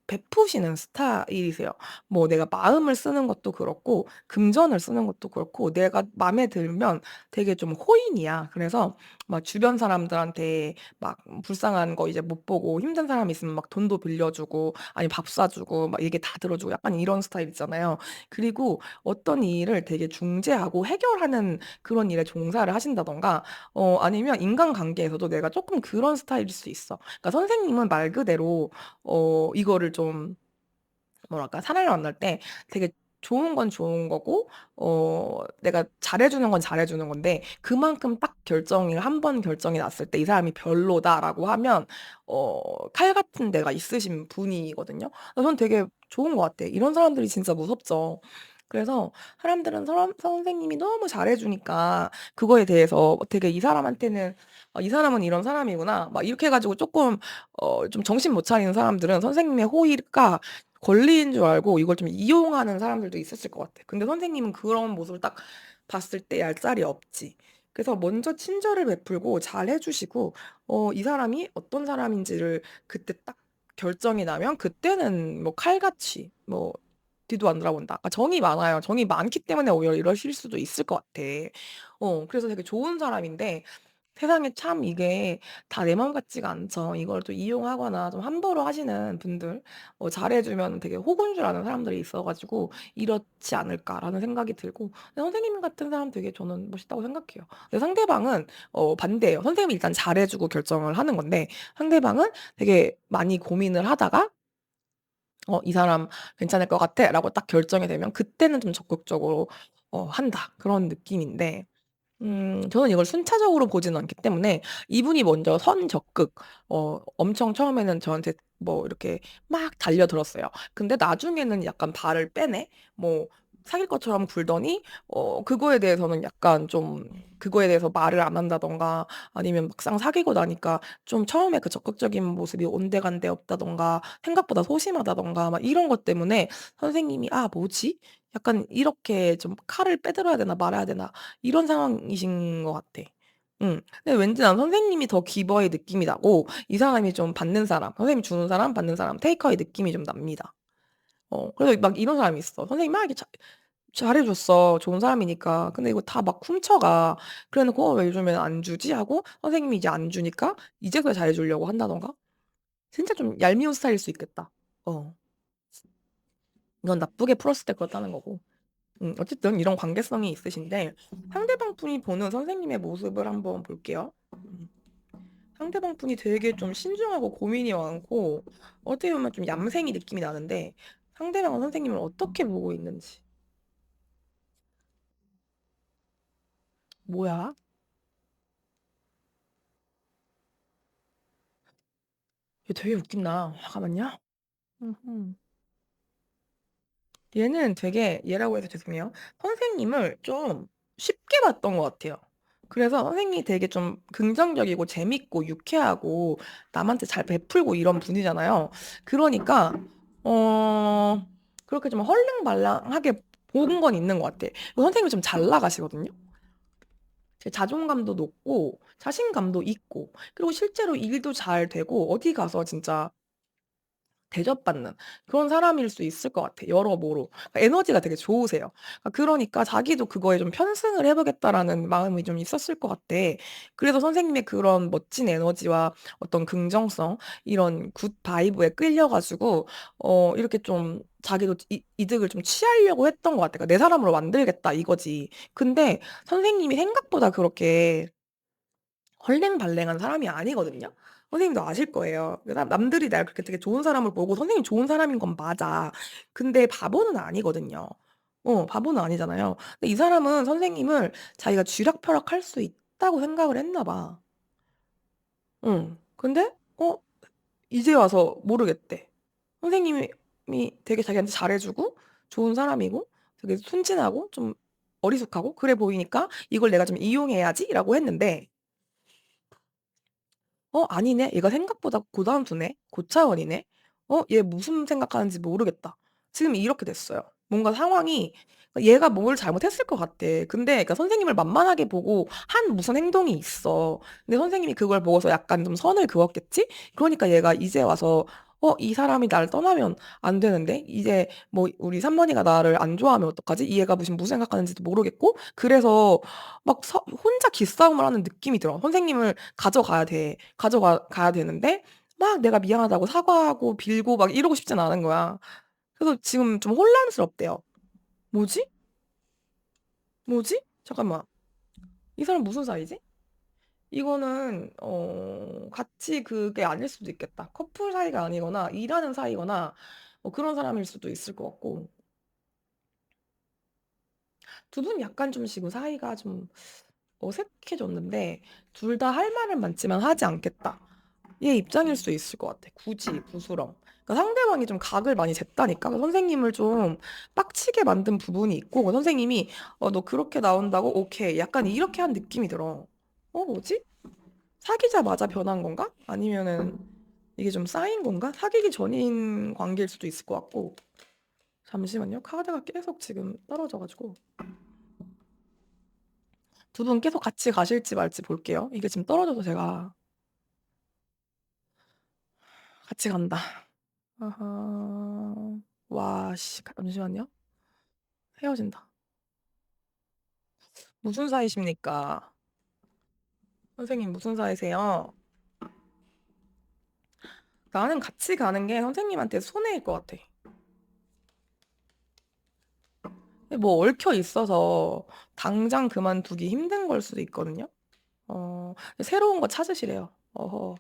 베푸시는 스타일이세요. 뭐 내가 마음을 쓰는 것도 그렇고 금전을 쓰는 것도 그렇고 내가 맘에 들면 되게 좀 호인이야. 그래서 막 주변 사람들한테 막 불쌍한 거 이제 못 보고 힘든 사람 있으면 막 돈도 빌려주고 아니면 밥 사주고 막 얘기 다 들어주고 약간 이런 스타일 있잖아요. 그리고 어떤 일을 되게 중재하고 해결하는 그런 일에 종사를 하신다든가 아니면 인간관계에서도 내가 조금 그런 스타일일 수 있어. 그러니까 선생님은 말 그대로 이거를 좀 뭐랄까 사람을 만날 때 되게 좋은 건 좋은 거고 내가 잘해 주는 건 잘해 주는 건데 그만큼 딱 결정을 한 번 결정이 났을 때 '이 사람이 별로다.'라고 하면 칼 같은 데가 있으신 분이거든요. 저는 되게 좋은 것 같아요. 이런 사람들이 진짜 무섭죠. 그래서 사람들은 서람 선생님이 너무 잘해 주니까 그거에 대해서 되게 '이 사람한테는 이 사람은 이런 사람이구나.' 막 이렇게 해 가지고 쪼끔 좀 정신 못 차리는 사람들은 선생님의 호의가 권리인 줄 알고 이걸 좀 이용하는 사람들도 있었을 것 같아. 근데 선생님은 그런 모습을 딱 봤을 때 얄짤이 없지. 그래서 먼저 친절을 베풀고 잘해 주시고 이 사람이 어떤 사람인지를 그때 딱 결정이 나면 그때는 뭐 칼같이 뭐 뒤도 안 돌아본다. 정이 많아요. 정이 많기 때문에 오히려 이러실 수도 있을 것 같아. 그래서 되게 좋은 사람인데 세상에 참 이게 다 내 마음 같지가 않죠. 이걸 또 이용하거나 좀 함부로 하시는 분들 잘해 주면 되게 호구인 줄 아는 사람들이 있어 가지고 '이렇지 않을까.'라는 생각이 들고 근데 선생님 같은 사람 되게 저는 멋있다고 생각해요. 근데 상대방은 반대예요. 선생님이 일단 잘해 주고 결정을 하는 건데 상대방은 되게 많이 고민을 하다가 '이 사람 괜찮을 것 같아.'라고 딱 결정이 되면 그때는 좀 적극적으로 한다 그런 느낌인데 저는 이걸 순차적으로 보지는 않기 때문에 이분이 먼저 선적극 엄청 처음에는 저한테 뭐 이렇게 막 달려들었어요. 근데 나중에는 약간 발을 빼네? 뭐 사귈 것처럼 굴더니 그거에 대해서는 약간 좀 그거에 대해서 말을 안 한다든가 아니면 막상 사귀고 나니까 좀 처음에 그 적극적인 모습이 온데간데 없다든가 생각보다 소심하다든가 막 이런 것 때문에 선생님이 '아 뭐지?' 약간 이렇게 좀 '칼을 빼들어야 되나 말아야 되나.' 이런 상황이신 것 같아. 근데 왠지 난 선생님이 더 기버의 느낌이 나고 이 사람이 좀 받는 사람, 선생님이 주는 사람, 받는 사람 테이커의 느낌이 좀 납니다. 그래서 막 이런 사람이 있어. 선생님이 막 이렇게 잘해 줬어. 좋은 사람이니까. 근데 이거 다 막 훔쳐가. 그래 놓고 왜 요즘에는 안 주지?' 하고 선생님이 이제 안 주니까 이제서야 잘해 주려고 한다든가. 진짜 좀 얄미운 스타일일 수 있겠다. 어. 이건 나쁘게 풀었을 때 그렇다는 거고. 어쨌든 이런 관계성이 있으신데 상대방 분이 보는 선생님의 모습을 한번 볼게요. 상대방 분이 되게 좀 신중하고 고민이 많고 어떻게 보면 좀 얌생이 느낌이 나는데 상대방은 선생님을 어떻게 보고 있는지. 뭐야? 얘 되게 웃긴다. 잠깐만요. 음음. 얘는 되게 얘라고 해서 죄송해요. 선생님을 좀 쉽게 봤던 것 같아요. 그래서 선생님이 되게 좀 긍정적이고 재밌고 유쾌하고 남한테 잘 베풀고 이런 분이잖아요. 그러니까 어 그렇게 좀 헐랭말랑하게 본 건 있는 것 같아. 선생님이 좀 잘 나가시거든요. 제 자존감도 높고 자신감도 있고 그리고 실제로 일도 잘 되고 어디 가서 진짜 대접받는 그런 사람일 수 있을 것 같아 여러모로. 그러니까 에너지가 되게 좋으세요. 그러니까 자기도 그거에 좀 '편승을 해 보겠다.'라는 마음이 좀 있었을 것 같아. 그래서 선생님의 그런 멋진 에너지와 어떤 긍정성 이런 굿 바이브에 끌려 가지고 이렇게 좀 자기도 이득을 좀 취하려고 했던 것 같아. 그러니까 '내 사람으로 만들겠다.' 이거지. 근데 선생님이 생각보다 그렇게 헐랭발랭한 사람이 아니거든요. 선생님도 아실 거예요. 그 남들이 날 그렇게 되게 좋은 사람을 보고 선생님이 좋은 사람인 건 맞아. 근데 바보는 아니거든요. 바보는 아니잖아요. 근데 이 사람은 선생님을 자기가 쥐락펴락할 수 있다고 생각을 했나 봐. 근데 이제 와서 모르겠대. 선생님이 되게 자기한테 잘해 주고 좋은 사람이고 되게 순진하고 좀 어리숙하고 그래 보이니까 '이걸 내가 좀 이용해야지.'라고 했는데 아니네. 얘가 생각보다 고단수네. 고차원이네. 얘 무슨 생각하는지 모르겠다. 지금 이렇게 됐어요. 뭔가 상황이 얘가 뭘 잘못했을 것 같아. 근데 그러니까 선생님을 만만하게 보고 한 무슨 행동이 있어. 근데 선생님이 그걸 보고서 약간 좀 선을 그었겠지? 그러니까 얘가 이제 와서 '이 사람이 나를 떠나면 안 되는데 이제 뭐 우리 삼번이가 나를 안 좋아하면 어떡하지? 이 애가 무슨 생각하는지도 모르겠고' 그래서 막 혼자 기싸움을 하는 느낌이 들어. 선생님을 가져가야 돼. 가야 되는데 막 내가 미안하다고 사과하고 빌고 막 이러고 싶진 않은 거야. 그래서 지금 좀 혼란스럽대요. '뭐지? 뭐지? 잠깐만. 이 사람 무슨 사이지?' 이거는 같이 그게 아닐 수도 있겠다. 커플 사이가 아니거나 일하는 사이거나 그런 사람일 수도 있을 것 같고. 두 분 약간 좀 지금 사이가 좀 어색해졌는데 둘 다 할 말은 많지만 하지 않겠다. 얘 입장일 수 있을 것 같아. 굳이 부스럼. 그러니까 상대방이 좀 각을 많이 쟀다니까. 그러니까 선생님을 좀 빡치게 만든 부분이 있고 선생님이 너 그렇게 나온다고? 오케이. 약간 이렇게 한 느낌이 들어. 뭐지? 사귀자마자 변한 건가? 아니면은 이게 좀 쌓인 건가? 사귀기 전인 관계일 수도 있을 것 같고. 잠시만요. 카드가 계속 지금 떨어져가지고. 두 분 계속 같이 가실지 말지 볼게요. 이게 지금 떨어져서 제가 같이 간다. 아하. 와, 씨. 잠시만요. 헤어진다. 무슨 사이십니까? 선생님 무슨 사이세요? 나는 같이 가는 게 선생님한테 손해일 것 같아. 뭐 얽혀 있어서 당장 그만두기 힘든 걸 수도 있거든요. 새로운 거 찾으시래요. 어허.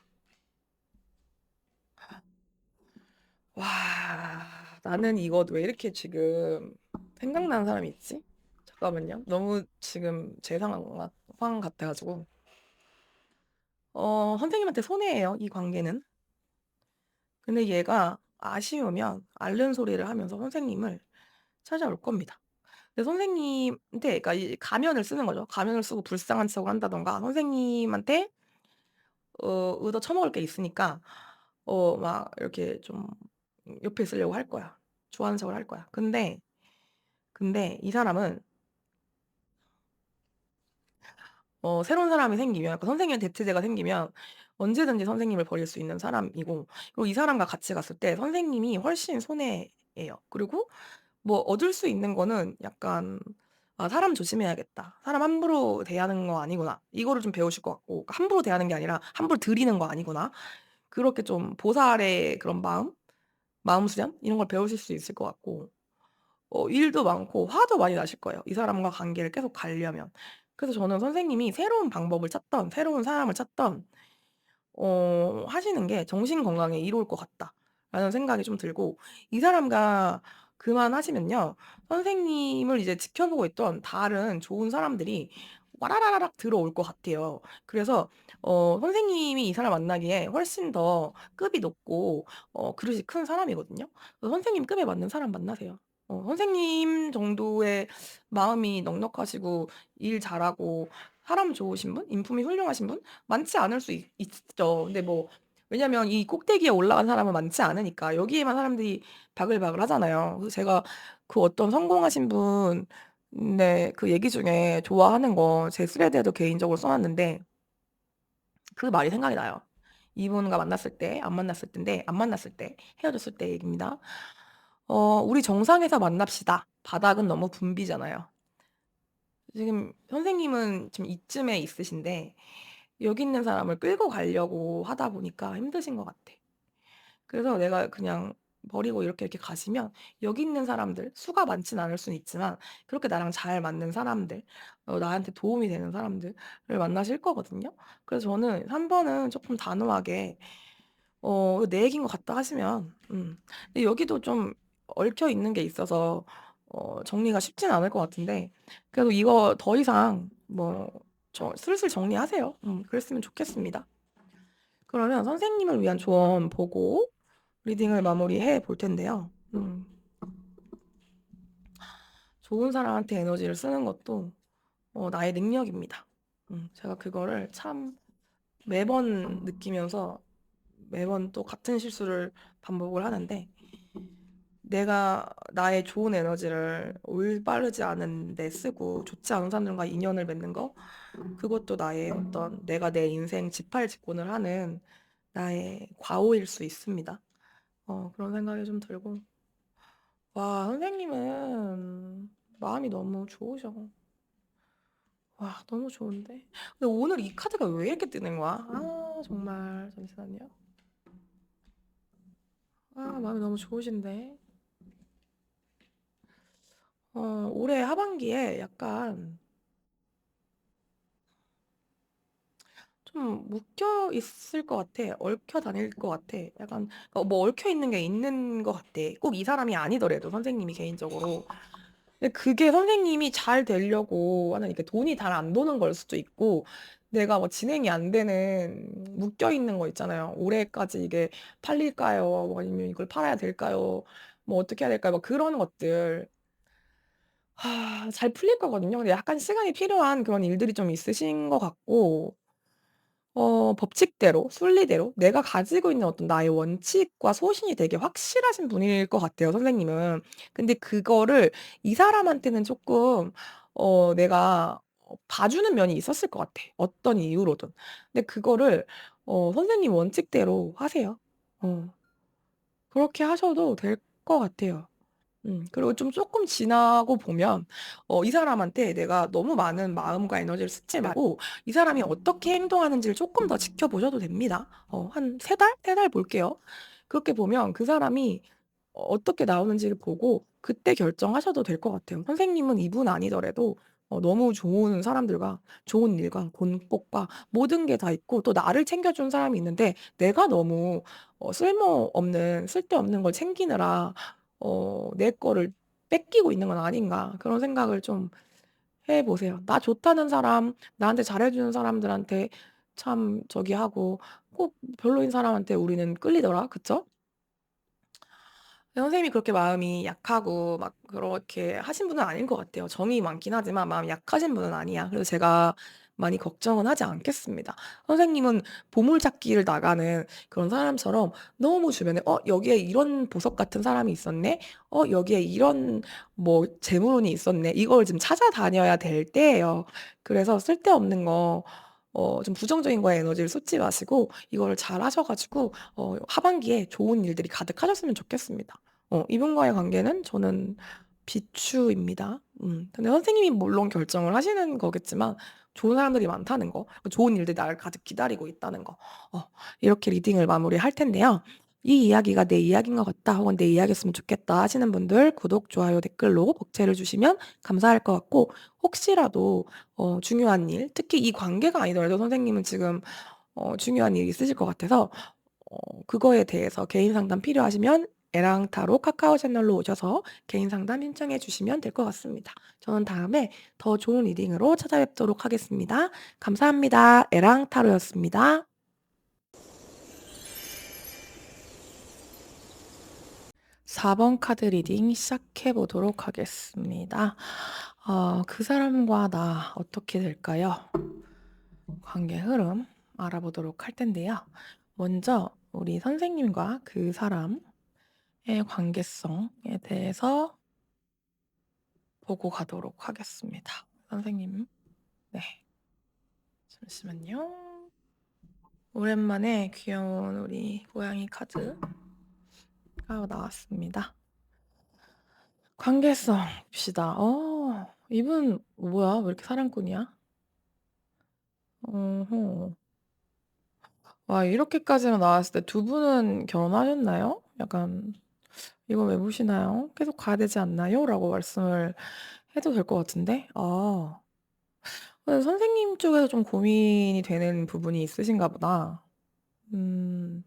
와, 나는 이거 왜 이렇게 지금 생각나는 사람이 있지? 잠깐만요. 너무 지금 제 상황 같아가지고. 선생님한테 손해예요, 이 관계는. 근데 얘가 아쉬우면 앓는 소리를 하면서 선생님을 찾아올 겁니다. 근데 선생님한테, 그러니까 이 가면을 쓰는 거죠. 가면을 쓰고 불쌍한 척을 한다던가, 선생님한테 얻어 처먹을 게 있으니까, 막 이렇게 좀 옆에 있으려고 할 거야. 좋아하는 척을 할 거야. 근데 이 사람은 새로운 사람이 생기면, 그러니까 선생님의 대체제가 생기면 언제든지 선생님을 버릴 수 있는 사람이고, 그리고 이 사람과 같이 갔을 때 선생님이 훨씬 손해예요. 그리고 뭐 얻을 수 있는 거는 약간 '아 사람 조심해야겠다. 사람 함부로 대하는 거 아니구나.' 이거를 좀 배우실 것 같고, 그러니까 함부로 대하는 게 아니라 '함부로 들이는 거 아니구나.' 그렇게 좀 보살의 그런 마음 수련 이런 걸 배우실 수 있을 것 같고, 일도 많고 화도 많이 나실 거예요, 이 사람과 관계를 계속 가려면. 그래서 저는 선생님이 새로운 방법을 찾던 새로운 사람을 찾던 하시는 게 '정신 건강에 이로울 것 같다.'라는 생각이 좀 들고, 이 사람과 그만하시면요, 선생님을 이제 지켜보고 있던 다른 좋은 사람들이 와라라라락 들어올 것 같아요. 그래서 선생님이 이 사람 만나기에 훨씬 더 급이 높고 그릇이 큰 사람이거든요. 그래서 선생님 급에 맞는 사람 만나세요. 선생님 정도의 마음이 넉넉하시고 일 잘하고 사람 좋으신 분, 인품이 훌륭하신 분 많지 않을 수 있죠. 근데 뭐 왜냐면 이 꼭대기에 올라간 사람은 많지 않으니까 여기에만 사람들이 바글바글 하잖아요. 그래서 제가 그 어떤 성공하신 분의 그 얘기 중에 좋아하는 거 제 스레드에도 개인적으로 써 놨는데, 그 말이 생각이 나요. 이분과 만났을 때, 안 만났을 때인데, 안 만났을 때, 헤어졌을 때 얘기입니다. "우리 정상에서 만납시다. 바닥은 너무 붐비잖아요." 지금 선생님은 지금 이쯤에 있으신데 여기 있는 사람을 끌고 가려고 하다 보니까 힘드신 것 같아. 그래서 내가 그냥 버리고 이렇게 가시면 여기 있는 사람들, 수가 많진 않을 수는 있지만 그렇게 나랑 잘 맞는 사람들, 나한테 도움이 되는 사람들을 만나실 거거든요. 그래서 저는 3 번은 쪼끔 단호하게 이거 내 얘기인 것 같다 하시면, 근데 여기도 좀 얽혀 있는 게 있어서 정리가 쉽진 않을 것 같은데, 그래도 이거 더 이상 뭐 슬슬 정리하세요. 그랬으면 좋겠습니다. 그러면 선생님을 위한 조언 보고 리딩을 마무리해 볼 텐데요. 좋은 사람한테 에너지를 쓰는 것도 나의 능력입니다. 제가 그거를 참 매번 느끼면서 매번 또 같은 실수를 반복을 하는데, 내가 나의 좋은 에너지를 올바르지 않은 데 쓰고 좋지 않은 사람들과 인연을 맺는 거, 그것도 나의 어떤 내가 내 인생 지팔직곤을 하는 나의 과오일 수 있습니다. 그런 생각이 좀 들고, 와, 선생님은 마음이 너무 좋으셔. 와, 너무 좋은데. 근데 오늘 이 카드가 왜 이렇게 뜨는 거야? 정말 잠시만요. 마음이 너무 좋으신데. 올해 하반기에 약간 좀 묶여 있을 것 같아. 얽혀 다닐 것 같아. 약간 뭐 얽혀 있는 게 있는 것 같아. 꼭 이 사람이 아니더라도 선생님이 개인적으로. 근데 그게 선생님이 잘 되려고 하는 이렇게 돈이 잘 안 도는 걸 수도 있고 내가 뭐 진행이 안 되는 묶여 있는 거 있잖아요. 올해까지 이게 팔릴까요? 뭐 아니면 이걸 팔아야 될까요? 뭐 어떻게 해야 될까요? 뭐 그런 것들. 잘 풀릴 거거든요. 근데 약간 시간이 필요한 그런 일들이 좀 있으신 것 같고 법칙대로 순리대로 내가 가지고 있는 어떤 나의 원칙과 소신이 되게 확실하신 분일 것 같아요, 선생님은. 근데 그거를 이 사람한테는 쪼끔 내가 봐주는 면이 있었을 것 같아, 어떤 이유로든. 근데 그거를 선생님 원칙대로 하세요. 어. 그렇게 하셔도 될 것 같아요. 그리고 좀 쪼끔 지나고 보면 이 사람한테 내가 너무 많은 마음과 에너지를 쓰지 말고 이 사람이 어떻게 행동하는지를 쪼끔 더 지켜보셔도 됩니다. 한 3 달? 3달 볼게요. 그렇게 보면 그 사람이 어떻게 나오는지를 보고 그때 결정하셔도 될 것 같아요. 선생님은 이분 아니더라도 너무 좋은 사람들과 좋은 일과 돈복과 모든 게 다 있고 또 나를 챙겨준 사람이 있는데 내가 너무 쓸모없는 쓸데없는 걸 챙기느라 '내 거를 뺏기고 있는 건 아닌가.' 그런 생각을 좀 해 보세요. 나 좋다는 사람, 나한테 잘해 주는 사람들한테 참 저기 하고 꼭 별로인 사람한테 우리는 끌리더라. 그쵸? 선생님이 그렇게 마음이 약하고 막 그렇게 하신 분은 아닌 것 같아요. 정이 많긴 하지만 마음이 약하신 분은 아니야. 그래서 제가 많이 걱정은 하지 않겠습니다. 선생님은 보물찾기를 나가는 그런 사람처럼 너무 주변에 '어 여기에 이런 보석 같은 사람이 있었네. 여기에 이런 뭐 재물운이 있었네.' 이걸 좀 찾아다녀야 될 때예요. 그래서 쓸데없는 거 좀 부정적인 거에 에너지를 쏟지 마시고 이거를 잘 하셔 가지고 하반기에 좋은 일들이 가득하셨으면 좋겠습니다. 이분과의 관계는 저는 비추입니다. 근데 선생님이 물론 결정을 하시는 거겠지만 좋은 사람들이 많다는 거, 좋은 일들이 나를 가득 기다리고 있다는 거. 어 이렇게 리딩을 마무리할 텐데요. "이 이야기가 내 이야기인 것 같다." 혹은 "내 이야기였으면 좋겠다." 하시는 분들 구독, 좋아요, 댓글로 복제를 주시면 감사할 것 같고 혹시라도 중요한 일, 특히 이 관계가 아니더라도 선생님은 지금 중요한 일이 있으실 것 같아서 그거에 대해서 개인 상담 필요하시면 에랑타로 카카오 채널로 오셔서 개인 상담 신청해 주시면 될 것 같습니다. 저는 다음에 더 좋은 리딩으로 찾아뵙도록 하겠습니다. 감사합니다. 에랑타로였습니다. 4번 카드 리딩 시작해 보도록 하겠습니다. 그 사람과 나 어떻게 될까요? 관계 흐름 알아보도록 할 텐데요. 먼저 우리 선생님과 그 사람의 관계성에 대해서 보고 가도록 하겠습니다. 선생님, 네. 잠시만요. 오랜만에 귀여운 우리 고양이 카드가 나왔습니다. 관계성 봅시다. 이분 뭐야? 왜 이렇게 사랑꾼이야? 어허. 와, 이렇게까지나 나왔을 때 두 분은 결혼하셨나요? 약간 "이거 왜 보시나요? 계속 가야 되지 않나요?" 라고 말씀을 해도 될 것 같은데. 선생님 쪽에서 좀 고민이 되는 부분이 있으신가 보다. 음.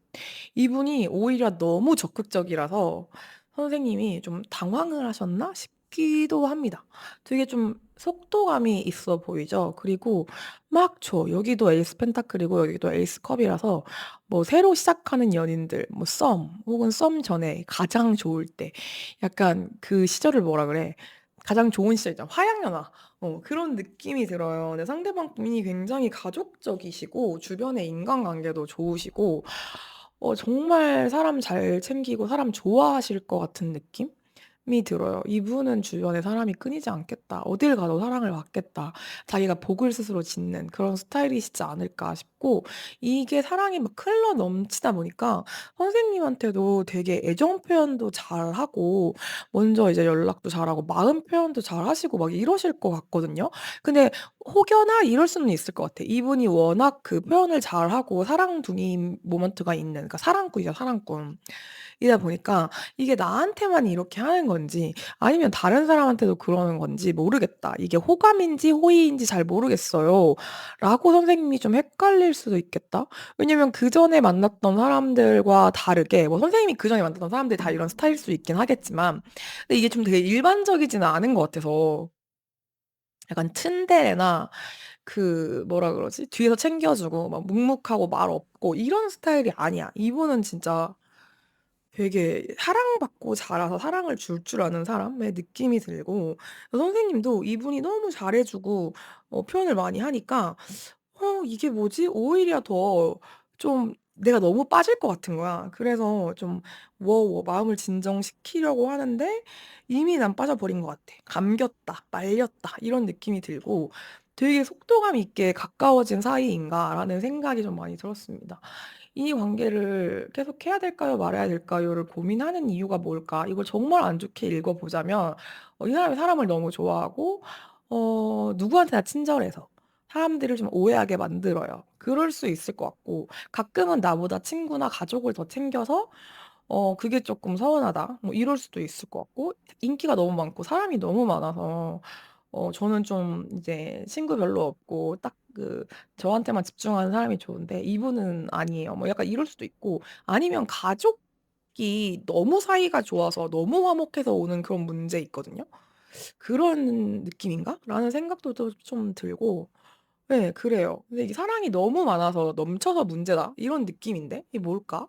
이분이 오히려 너무 적극적이라서 선생님이 좀 '당황을 하셨나?' 싶기도 합니다. 되게 좀 속도감이 있어 보이죠. 그리고 막 줘. 여기도 에이스 펜타클이고 여기도 에이스 컵이라서 뭐 새로 시작하는 연인들 뭐 썸 혹은 썸 전에 가장 좋을 때 약간 그 시절을 뭐라 그래? 가장 좋은 시절 있잖아. 화양연화. 그런 느낌이 들어요. 근데 상대방 분이 굉장히 가족적이시고 주변의 인간관계도 좋으시고 정말 사람 잘 챙기고 사람 좋아하실 것 같은 느낌이 들어요. '이분은 주변에 사람이 끊이지 않겠다. 어딜 가도 사랑을 받겠다.' 자기가 복을 스스로 짓는 그런 스타일이시지 않을까 싶고 이게 사랑이 막 흘러 넘치다 보니까 선생님한테도 되게 애정 표현도 잘하고 먼저 이제 연락도 잘하고 마음 표현도 잘하시고 막 이러실 것 같거든요. 근데 혹여나 이럴 수는 있을 것 같아. 이분이 워낙 그 표현을 잘하고 사랑둥이인 모먼트가 있는 그러니까 사랑꾼이죠, 사랑꾼. 이다 보니까 이게 나한테만 이렇게 하는 건지 아니면 다른 사람한테도 그러는 건지 모르겠다. 이게 호감인지 호의인지 잘 모르겠어요. 라고 선생님이 좀 헷갈릴 수도 있겠다. 왜냐면 그전에 만났던 사람들과 다르게 뭐 선생님이 그전에 만났던 사람들이 다 이런 스타일일 수 있긴 하겠지만 근데 이게 좀 되게 일반적이지는 않은 것 같아서 약간 츤데레나 그 뭐라 그러지? 뒤에서 챙겨주고 막 묵묵하고 말 없고 이런 스타일이 아니야. 이분은 진짜 되게 사랑받고 자라서 사랑을 줄 아는 사람의 느낌이 들고 선생님도 이분이 너무 잘해주고 표현을 많이 하니까 이게 뭐지? 오히려 더 좀 내가 너무 빠질 것 같은 거야. 그래서 좀 워워 마음을 진정시키려고 하는데 이미 난 빠져버린 것 같아. 감겼다, 말렸다 이런 느낌이 들고 되게 속도감 있게 가까워진 사이인가라는 생각이 좀 많이 들었습니다. 이 관계를 계속 해야 될까요? 말아야 될까요?를 고민하는 이유가 뭘까? 이걸 정말 안 좋게 읽어보자면 이 사람이 사람을 너무 좋아하고 누구한테나 친절해서 사람들을 좀 오해하게 만들어요. 그럴 수 있을 것 같고 가끔은 나보다 친구나 가족을 더 챙겨서 그게 조금 서운하다. 뭐 이럴 수도 있을 것 같고 인기가 너무 많고 사람이 너무 많아서 저는 좀 이제 친구 별로 없고 딱 저한테만 집중하는 사람이 좋은데 이분은 아니에요. 뭐 약간 이럴 수도 있고 아니면 가족이 너무 사이가 좋아서 너무 화목해서 오는 그런 문제 있거든요. 그런 느낌인가? 라는 생각도 좀 들고 네, 그래요. 근데 이게 사랑이 너무 많아서 넘쳐서 문제다. 이런 느낌인데? 이게 뭘까?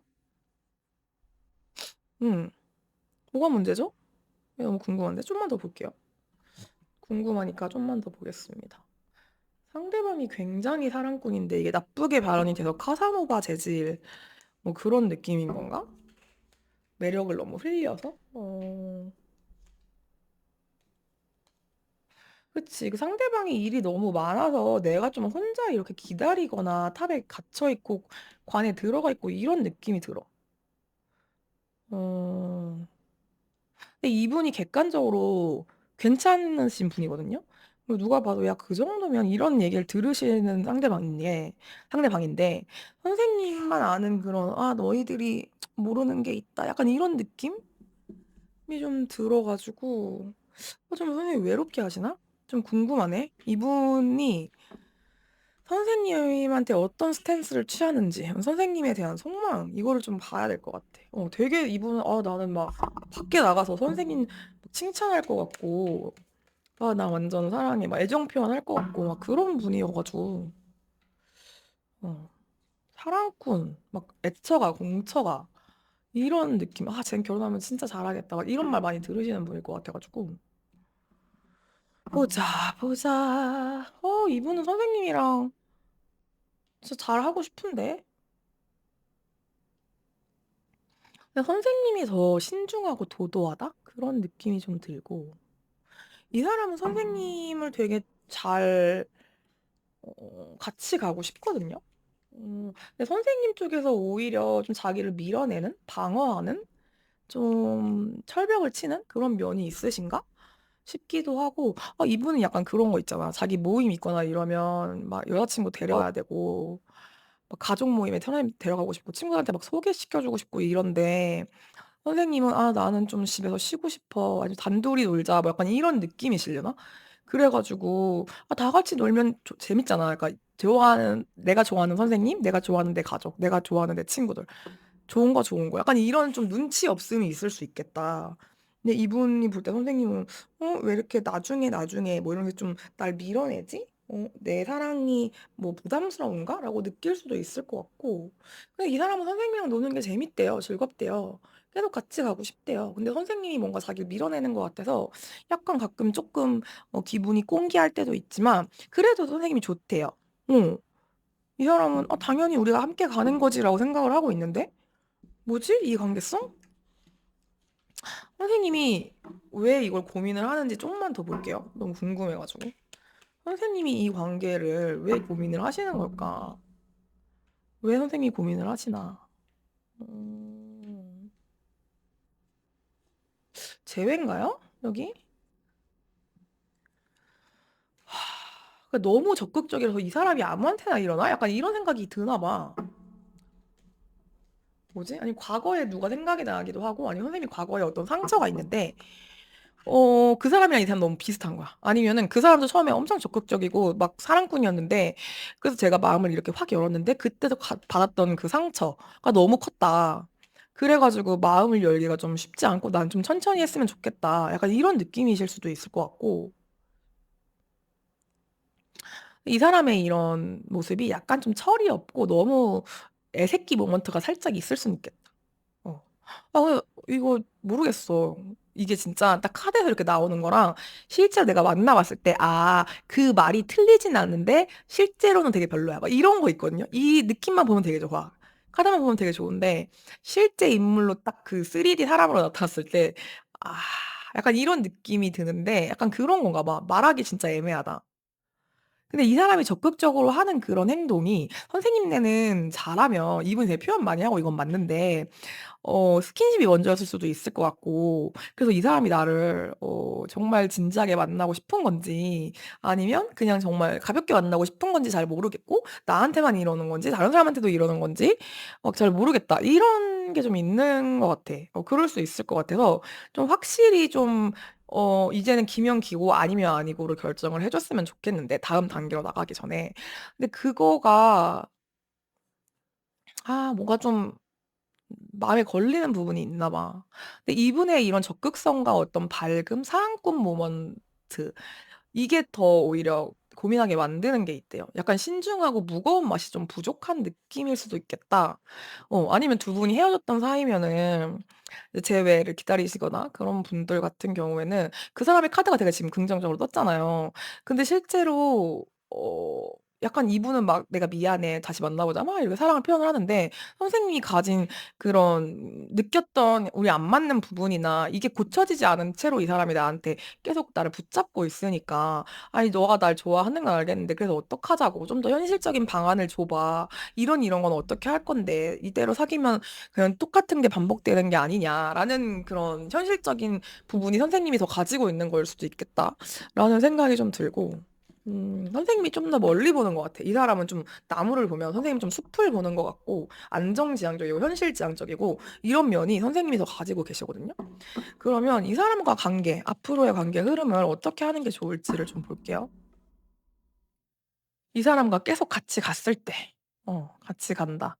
음, 뭐가 문제죠? 너무 궁금한데? 좀만 더 볼게요. 궁금하니까 좀만 더 보겠습니다. 상대방이 굉장히 사랑꾼인데 이게 나쁘게 발언이 돼서 카사노바 재질 뭐 그런 느낌인 건가? 매력을 너무 흘려서? 그치. 그 상대방이 일이 너무 많아서 내가 좀 혼자 이렇게 기다리거나 탑에 갇혀 있고 관에 들어가 있고 이런 느낌이 들어. 어, 근데 이분이 객관적으로 괜찮으신 분이거든요. 그리고 누가 봐도 야, 그 정도면 이런 얘기를 들으시는 상대방인데 선생님만 아는 그런 너희들이 모르는 게 있다. 약간 이런 느낌이 좀 들어가지고 좀 선생님 외롭게 하시나? 좀 궁금하네. 이분이 선생님한테 어떤 스탠스를 취하는지, 선생님에 대한 속마음, 이거를 좀 봐야 될 것 같아. 되게 이분은, 나는 막 밖에 나가서 선생님 칭찬할 것 같고, 나 완전 사랑해, 막 애정 표현할 것 같고, 막 그런 분이어가지고, 어, 사랑꾼, 막 애처가, 공처가, 이런 느낌. 쟤는 결혼하면 진짜 잘하겠다. 막 이런 말 많이 들으시는 분일 것 같아가지고. 보자, 보자. 이분은 선생님이랑 진짜 잘하고 싶은데? 근데 선생님이 더 신중하고 도도하다? 그런 느낌이 좀 들고. 이 사람은 선생님을 되게 잘, 같이 가고 싶거든요. 근데 선생님 쪽에서 오히려 좀 자기를 밀어내는, 방어하는, 좀 철벽을 치는 그런 면이 있으신가? 싶기도 하고, 이분은 약간 그런 거 있잖아. 자기 모임 있거나 이러면 막 여자친구 데려와야 되고, 막 가족 모임에 사람 데려가고 싶고, 친구들한테 막 소개시켜주고 싶고 이런데, 선생님은 나는 좀 집에서 쉬고 싶어. 아니면 단둘이 놀자. 뭐 약간 이런 느낌이시려나? 그래가지고 다 같이 놀면 재밌잖아. 그러니까 내가 좋아하는 선생님, 내가 좋아하는 내 가족, 내가 좋아하는 내 친구들. 좋은 거 좋은 거. 약간 이런 좀 눈치 없음이 있을 수 있겠다. 근데 이분이 볼 때 선생님은 왜 이렇게 나중에 뭐 이런 게 좀 날 밀어내지? 내 사랑이 뭐 부담스러운가? 라고 느낄 수도 있을 것 같고. 근데 이 사람은 선생님이랑 노는 게 재밌대요. 즐겁대요. 계속 같이 가고 싶대요. 근데 선생님이 뭔가 자기를 밀어내는 것 같아서 약간 가끔 조금 기분이 꽁기할 때도 있지만 그래도 선생님이 좋대요. 어. 이 사람은 당연히 우리가 함께 가는 거지라고 생각을 하고 있는데 뭐지? 이 관계성? 선생님이 왜 이걸 고민을 하는지 조금만 더 볼게요. 너무 궁금해가지고. 선생님이 이 관계를 왜 고민을 하시는 걸까? 왜 선생님이 고민을 하시나? 음, 재회인가요? 여기? 그러니까 너무 적극적이라서 이 사람이 아무한테나 이러나? 약간 이런 생각이 드나 봐. 뭐지? 아니 과거에 누가 생각이 나기도 하고 아니 선생님이 과거에 어떤 상처가 있는데 그 사람이랑 이 사람 너무 비슷한 거야. 아니면은 그 사람도 처음에 엄청 적극적이고 막 사랑꾼이었는데 그래서 제가 마음을 이렇게 확 열었는데 그때도 받았던 그 상처가 너무 컸다. 그래 가지고 마음을 열기가 좀 쉽지 않고 '난 좀 천천히 했으면 좋겠다.' 약간 이런 느낌이실 수도 있을 것 같고 이 사람의 이런 모습이 약간 좀 철이 없고 너무 애새끼 모먼트가 살짝 있을 수는 있겠다. 어. 근데 이거 모르겠어. 이게 진짜 딱 카드에서 이렇게 나오는 거랑 실제로 내가 만나 봤을 때 '아 그 말이 틀리진 않는데 실제로는 되게 별로야.' 막 이런 거 있거든요. 이 느낌만 보면 되게 좋아. 카드만 보면 되게 좋은데 실제 인물로 딱 그 3D 사람으로 나타났을 때 '아' 약간 이런 느낌이 드는데 약간 그런 건가 봐. 말하기 진짜 애매하다. 근데 이 사람이 적극적으로 하는 그런 행동이 선생님네는 잘하면 이분이 되게 표현 많이 하고 이건 맞는데 스킨십이 먼저였을 수도 있을 것 같고 그래서 이 사람이 나를 정말 진지하게 만나고 싶은 건지 아니면 그냥 정말 가볍게 만나고 싶은 건지 잘 모르겠고 나한테만 이러는 건지 다른 사람한테도 이러는 건지 잘 모르겠다. 이런 게 좀 있는 것 같아. 그럴 수 있을 것 같아서 좀 확실히 좀 이제는 기면 기고 아니면 아니고로 결정을 해 줬으면 좋겠는데 다음 단계로 나가기 전에. 근데 그거가 뭔가 좀 마음에 걸리는 부분이 있나 봐. 근데 이분의 이런 적극성과 어떤 밝음, 사랑꾼 모먼트 이게 더 오히려 고민하게 만드는 게 있대요. 약간 신중하고 무거운 맛이 좀 부족한 느낌일 수도 있겠다. 아니면 두 분이 헤어졌던 사이면은 이제 재회를 기다리시거나 그런 분들 같은 경우에는 그 사람의 카드가 되게 지금 긍정적으로 떴잖아요. 근데 실제로 약간 이분은 막 "내가 미안해. 다시 만나 보자." 막 이렇게 사랑을 표현을 하는데 선생님이 가진 그런 느꼈던 우리 안 맞는 부분이나 이게 고쳐지지 않은 채로 이 사람이 나한테 계속 나를 붙잡고 있으니까 "아니 너가 날 좋아하는 건 알겠는데 그래서 어떡하자고. 좀 더 현실적인 방안을 줘 봐. 이런 건 어떻게 할 건데. 이대로 사귀면 그냥 똑같은 게 반복되는 게 아니냐."라는 그런 현실적인 부분이 선생님이 더 가지고 있는 거일 수도 있겠다라는 생각이 좀 들고 선생님이 좀 더 멀리 보는 것 같아. 이 사람은 좀 나무를 보면 선생님은 좀 숲을 보는 것 같고 안정지향적이고 현실지향적이고 이런 면이 선생님이 더 가지고 계시거든요. 그러면 이 사람과 관계, 앞으로의 관계 흐름을 어떻게 하는 게 좋을지를 좀 볼게요. 이 사람과 계속 같이 갔을 때 같이 간다.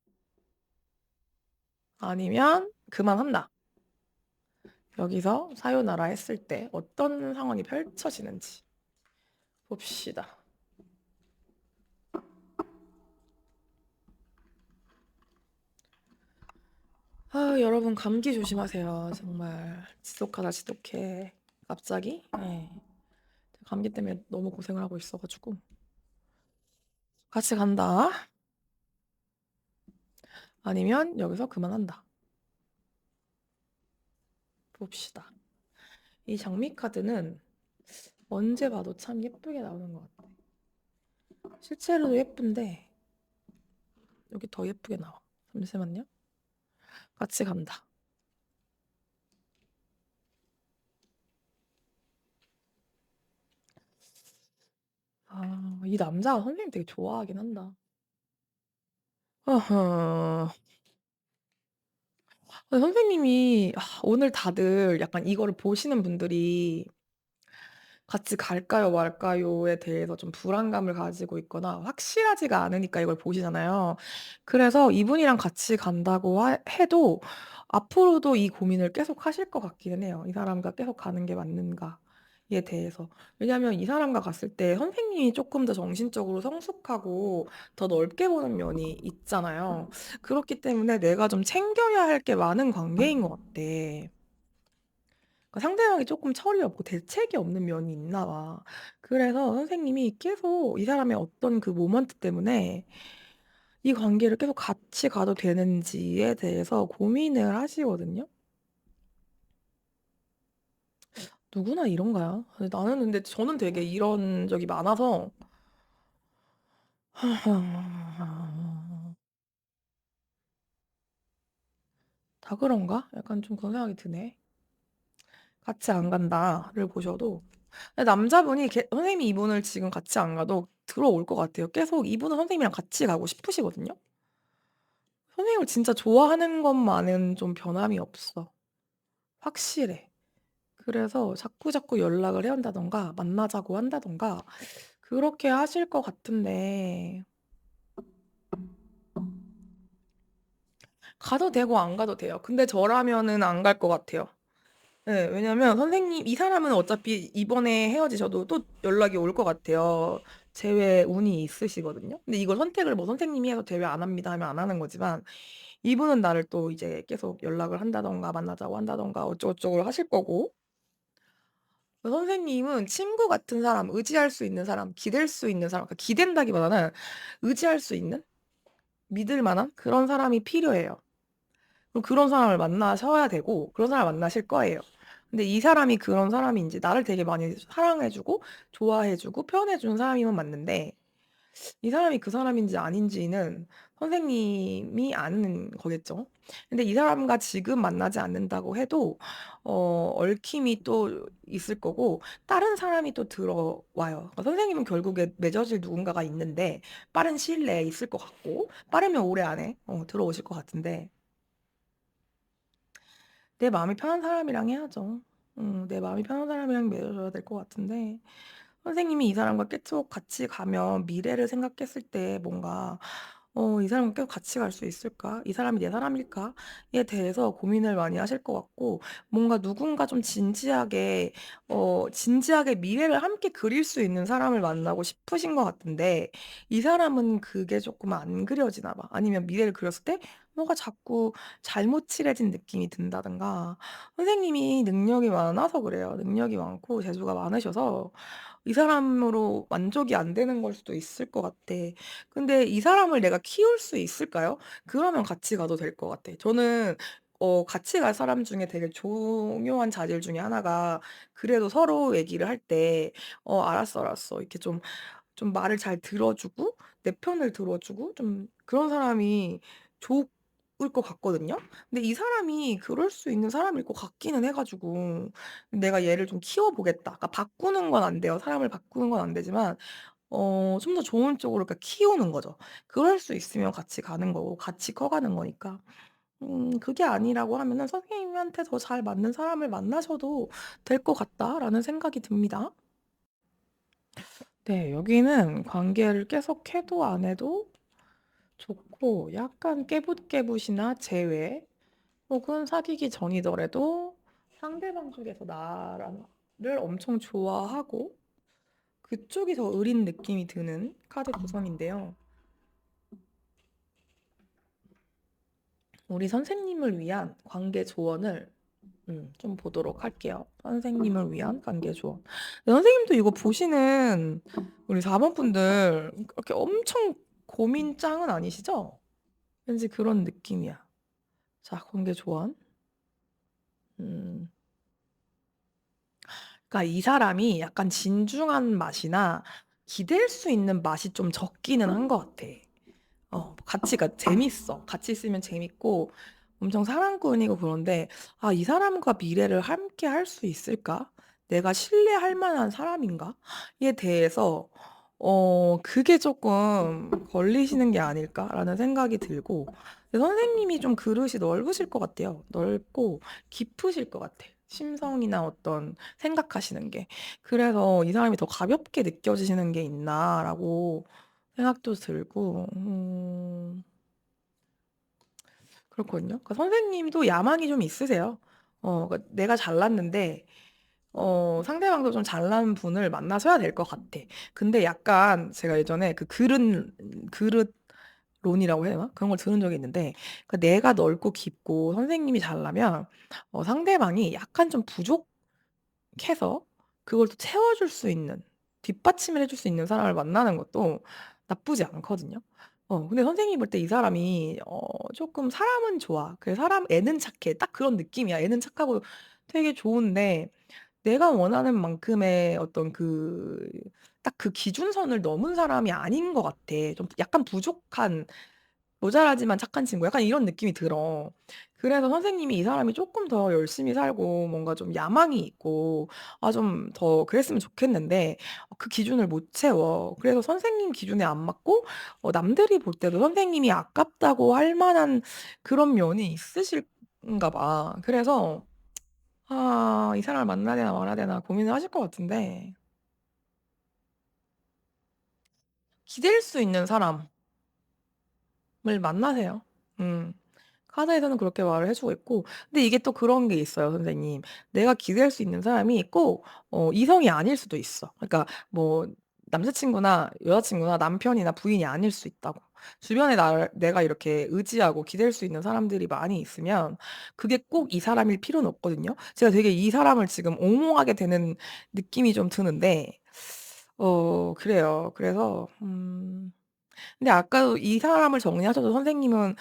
아니면 그만한다. 여기서 사요나라 했을 때 어떤 상황이 펼쳐지는지 봅시다. 여러분 감기 조심하세요. 정말 지독하다 지독해. 갑자기? 예. 감기 때문에 너무 고생을 하고 있어 가지고. 같이 간다. 아니면 여기서 그만한다. 봅시다. 이 장미 카드는 언제 봐도 참 예쁘게 나오는 것 같아. 실제로도 예쁜데 여기 더 예쁘게 나와. 잠시만요. 같이 간다. 이 남자가 선생님 되게 좋아하긴 한다. 어허. 선생님이 오늘 다들 약간 이거를 보시는 분들이 같이 갈까요 말까요에 대해서 좀 불안감을 가지고 있거나 확실하지가 않으니까 이걸 보시잖아요. 그래서 이분이랑 같이 간다고 해도 앞으로도 이 고민을 계속 하실 것 같기는 해요. 이 사람과 계속 가는 게 맞는가에 대해서. 왜냐하면 이 사람과 갔을 때 선생님이 조금 더 정신적으로 성숙하고 더 넓게 보는 면이 있잖아요. 그렇기 때문에 내가 좀 챙겨야 할 게 많은 관계인 것 같아. 상대방이 쪼끔 철이 없고 대책이 없는 면이 있나 봐. 그래서 선생님이 계속 이 사람의 어떤 그 모먼트 때문에 이 관계를 계속 같이 가도 되는지에 대해서 고민을 하시거든요. 누구나 이런가요? 나는 근데 저는 되게 이런 적이 많아서 다 그런가? 약간 좀 그런 생각이 드네. 같이 안 간다를 보셔도 근데 남자분이 선생님이 이분을 지금 같이 안 가도 들어올 것 같아요. 계속 이분은 선생님이랑 같이 가고 싶으시거든요. 선생님을 진짜 좋아하는 것만은 좀 변함이 없어. 확실해. 그래서 자꾸자꾸 연락을 해야 한다든가 만나자고 한다든가 그렇게 하실 것 같은데 가도 되고 안 가도 돼요. 근데 저라면은 안 갈 것 같아요. 예. 왜냐면 선생님 이 사람은 어차피 이번에 헤어지셔도 또 연락이 올 것 같아요. 재회 운이 있으시거든요. 근데 이걸 선택을 뭐 선생님이 해서 "재회 안 합니다." 하면 안 하는 거지만 이분은 나를 또 이제 계속 연락을 한다든가 만나자고 한다든가 어쩌고저쩌고 하실 거고 그 선생님은 친구 같은 사람, 의지할 수 있는 사람, 기댈 수 있는 사람, 그러니까 기댄다기보다는 의지할 수 있는, 믿을 만한 그런 사람이 필요해요. 그럼 그런 사람을 만나셔야 되고 그런 사람을 만나실 거예요. 근데 이 사람이 그런 사람인지 나를 되게 많이 사랑해 주고 좋아해 주고 표현해 주는 사람이면 맞는데 이 사람이 그 사람인지 아닌지는 선생님이 아는 거겠죠. 근데 이 사람과 지금 만나지 않는다고 해도 얽힘이 또 있을 거고 다른 사람이 또 들어와요. 그러니까 선생님은 결국에 맺어질 누군가가 있는데 빠른 시일 내에 있을 것 같고 빠르면 올해 안에 들어오실 것 같은데 내 마음이 편한 사람이랑 해야죠. 내 마음이 편한 사람이랑 맺어줘야 될 것 같은데 선생님이 이 사람과 계속 같이 가면 미래를 생각했을 때 뭔가 '이 사람과 계속 같이 갈 수 있을까? 이 사람이 내 사람일까?'에 대해서 고민을 많이 하실 것 같고 뭔가 누군가 좀 진지하게 미래를 함께 그릴 수 있는 사람을 만나고 싶으신 것 같은데 이 사람은 그게 조금 안 그려지나 봐. 아니면 미래를 그렸을 때 뭐가 자꾸 잘못 칠해진 느낌이 든다든가 선생님이 능력이 많아서 그래요. 능력이 많고 재주가 많으셔서 이 사람으로 만족이 안 되는 걸 수도 있을 것 같아. 근데 이 사람을 내가 키울 수 있을까요? 그러면 같이 가도 될 것 같아. 저는 같이 갈 사람 중에 되게 중요한 자질 중에 하나가 그래도 서로 얘기를 할 때 알았어, 알았어." 이렇게 좀 말을 잘 들어 주고 내 편을 들어 주고 좀 그런 사람이 좋을 것 같거든요. 근데 이 사람이 그럴 수 있는 사람일 것 같기는 해 가지고 '내가 얘를 좀 키워 보겠다.' 그러니까 바꾸는 건 안 돼요. 사람을 바꾸는 건 안 되지만 좀 더 좋은 쪽으로 그러니까 키우는 거죠. 그럴 수 있으면 같이 가는 거고 같이 커가는 거니까. 그게 아니라고 하면은 '선생님한테 더 잘 맞는 사람을 만나셔도 될 것 같다.'라는 생각이 듭니다. 네. 여기는 관계를 계속해도 안 해도 좋고 약간 깨붑깨붑이나 제외 혹은 사귀기 전이더라도 상대방 쪽에서 나를 엄청 좋아하고 그쪽이 더 의린 느낌이 드는 카드 구성인데요. 우리 선생님을 위한 관계 조언을 좀 보도록 할게요. 선생님을 위한 관계 조언. 선생님도 이거 보시는 우리 4번 분들 그렇게 엄청 고민 짱은 아니시죠? 왠지 그런 느낌이야. 자, 관계 조언. 음. 그러니까 이 사람이 약간 진중한 맛이나 기댈 수 있는 맛이 좀 적기는 한 것 같아. 같이 재밌어. 같이 있으면 재밌고 엄청 사랑꾼이고 그런데 '아 이 사람과 미래를 함께 할 수 있을까? 내가 신뢰할 만한 사람인가?'에 대해서 그게 조금 걸리시는 게 아닐까라는 생각이 들고 근데 선생님이 좀 그릇이 넓으실 것 같아요. 넓고 깊으실 것 같아. 심성이나 어떤 생각하시는 게. 그래서 '이 사람이 더 가볍게 느껴지시는 게 있나.'라고 생각도 들고 그렇거든요. 그러니까 선생님도 야망이 좀 있으세요. 그러니까 내가 잘났는데 상대방도 좀 잘난 분을 만나셔야 될 것 같아. 근데 약간 제가 예전에 그 그릇론이라고 해야 되나? 그런 걸 들은 적이 있는데 그러니까 내가 넓고 깊고 선생님이 잘나면 상대방이 약간 좀 부족해서 그걸 또 채워줄 수 있는 뒷받침을 해줄 수 있는 사람을 만나는 것도 나쁘지 않거든요. 근데 선생님이 볼 때 이 사람이 쪼끔 사람은 좋아. 사람 애는 착해. 딱 그런 느낌이야. 애는 착하고 되게 좋은데 내가 원하는 만큼의 어떤 딱 그 기준선을 넘은 사람이 아닌 것 같아. 좀 약간 부족한 모자라지만 착한 친구 약간 이런 느낌이 들어. 그래서 선생님이 이 사람이 쪼끔 더 열심히 살고 뭔가 좀 야망이 있고 좀 더 그랬으면 좋겠는데 그 기준을 못 채워. 그래서 선생님 기준에 안 맞고 남들이 볼 때도 선생님이 아깝다고 할 만한 그런 면이 있으실인가 봐. 그래서 아 이 사람을 만나야 되나 말아야 되나 고민을 하실 것 같은데 기댈 수 있는 사람을 만나세요. 음. 카드에서는 그렇게 말을 해 주고 있고 근데 이게 또 그런 게 있어요 선생님. 내가 기댈 수 있는 사람이 꼭 이성이 아닐 수도 있어. 그러니까 뭐 남자 친구나 여자 친구나 남편이나 부인이 아닐 수 있다고. 주변에 나를 내가 이렇게 의지하고 기댈 수 있는 사람들이 많이 있으면 그게 꼭 이 사람일 필요는 없거든요. 제가 되게 이 사람을 지금 옹호하게 되는 느낌이 좀 드는데 그래요. 그래서 근데 아까도 이 사람을 정리하셔도 선생님은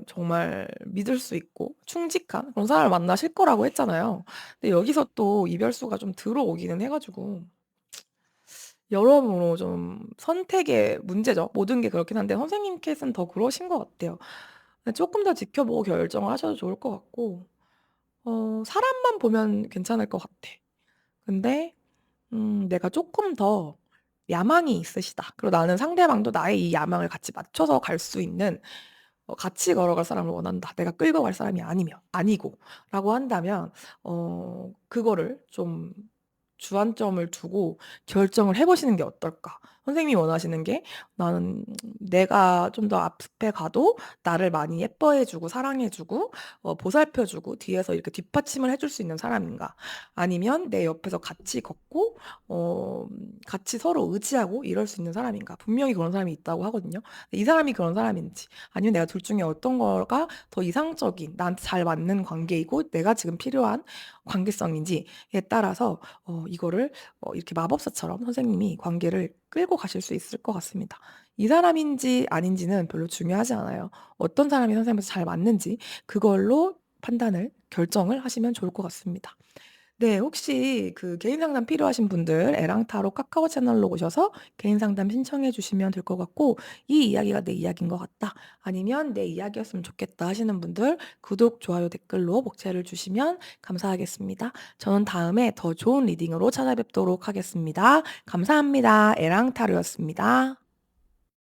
정말 믿을 수 있고 충직한 그런 사람을 만나실 거라고 했잖아요. 근데 여기서 또 이별수가 좀 들어오기는 해 가지고 여러모로 좀 선택의 문제죠. 모든 게 그렇긴 한데 선생님 케이스는 더 그러신 것 같아요. 근데 쪼끔 더 지켜보고 결정을 하셔도 좋을 것 같고 사람만 보면 괜찮을 것 같아. 근데 내가 쪼끔 더 야망이 있으시다. 그리고 나는 상대방도 나의 이 야망을 같이 맞춰서 갈 수 있는 같이 걸어갈 사람을 원한다. 내가 끌고 갈 사람이 아니고.'라고 한다면 그거를 좀 주안점을 두고 결정을 해 보시는 게 어떨까? 선생님이 원하시는 게 '나는 내가 좀 더 앞에 가도 나를 많이 예뻐해 주고 사랑해 주고 보살펴 주고 뒤에서 이렇게 뒷받침을 해줄 수 있는 사람인가? 아니면 내 옆에서 같이 걷고 어 같이 서로 의지하고 이럴 수 있는 사람인가?' 분명히 그런 사람이 있다고 하거든요. 이 사람이 그런 사람인지 아니면 내가 둘 중에 어떤 거가 더 이상적인 나한테 잘 맞는 관계이고 내가 지금 필요한 관계성인지에 따라서 이거를 이렇게 마법사처럼 선생님이 관계를 끌고 가실 수 있을 것 같습니다. 이 사람인지 아닌지는 별로 중요하지 않아요. 어떤 사람이 선생님한테 잘 맞는지 그걸로 판단을 결정을 하시면 좋을 것 같습니다. 네. 혹시 그 개인 상담 필요하신 분들 에랑타로 카카오 채널로 오셔서 개인 상담 신청해 주시면 될 것 같고 '이 이야기가 내 이야기인 것 같다.' 아니면 '내 이야기였으면 좋겠다.' 하시는 분들 구독, 좋아요, 댓글로 목차를 주시면 감사하겠습니다. 저는 다음에 더 좋은 리딩으로 찾아뵙도록 하겠습니다. 감사합니다. 에랑타로였습니다.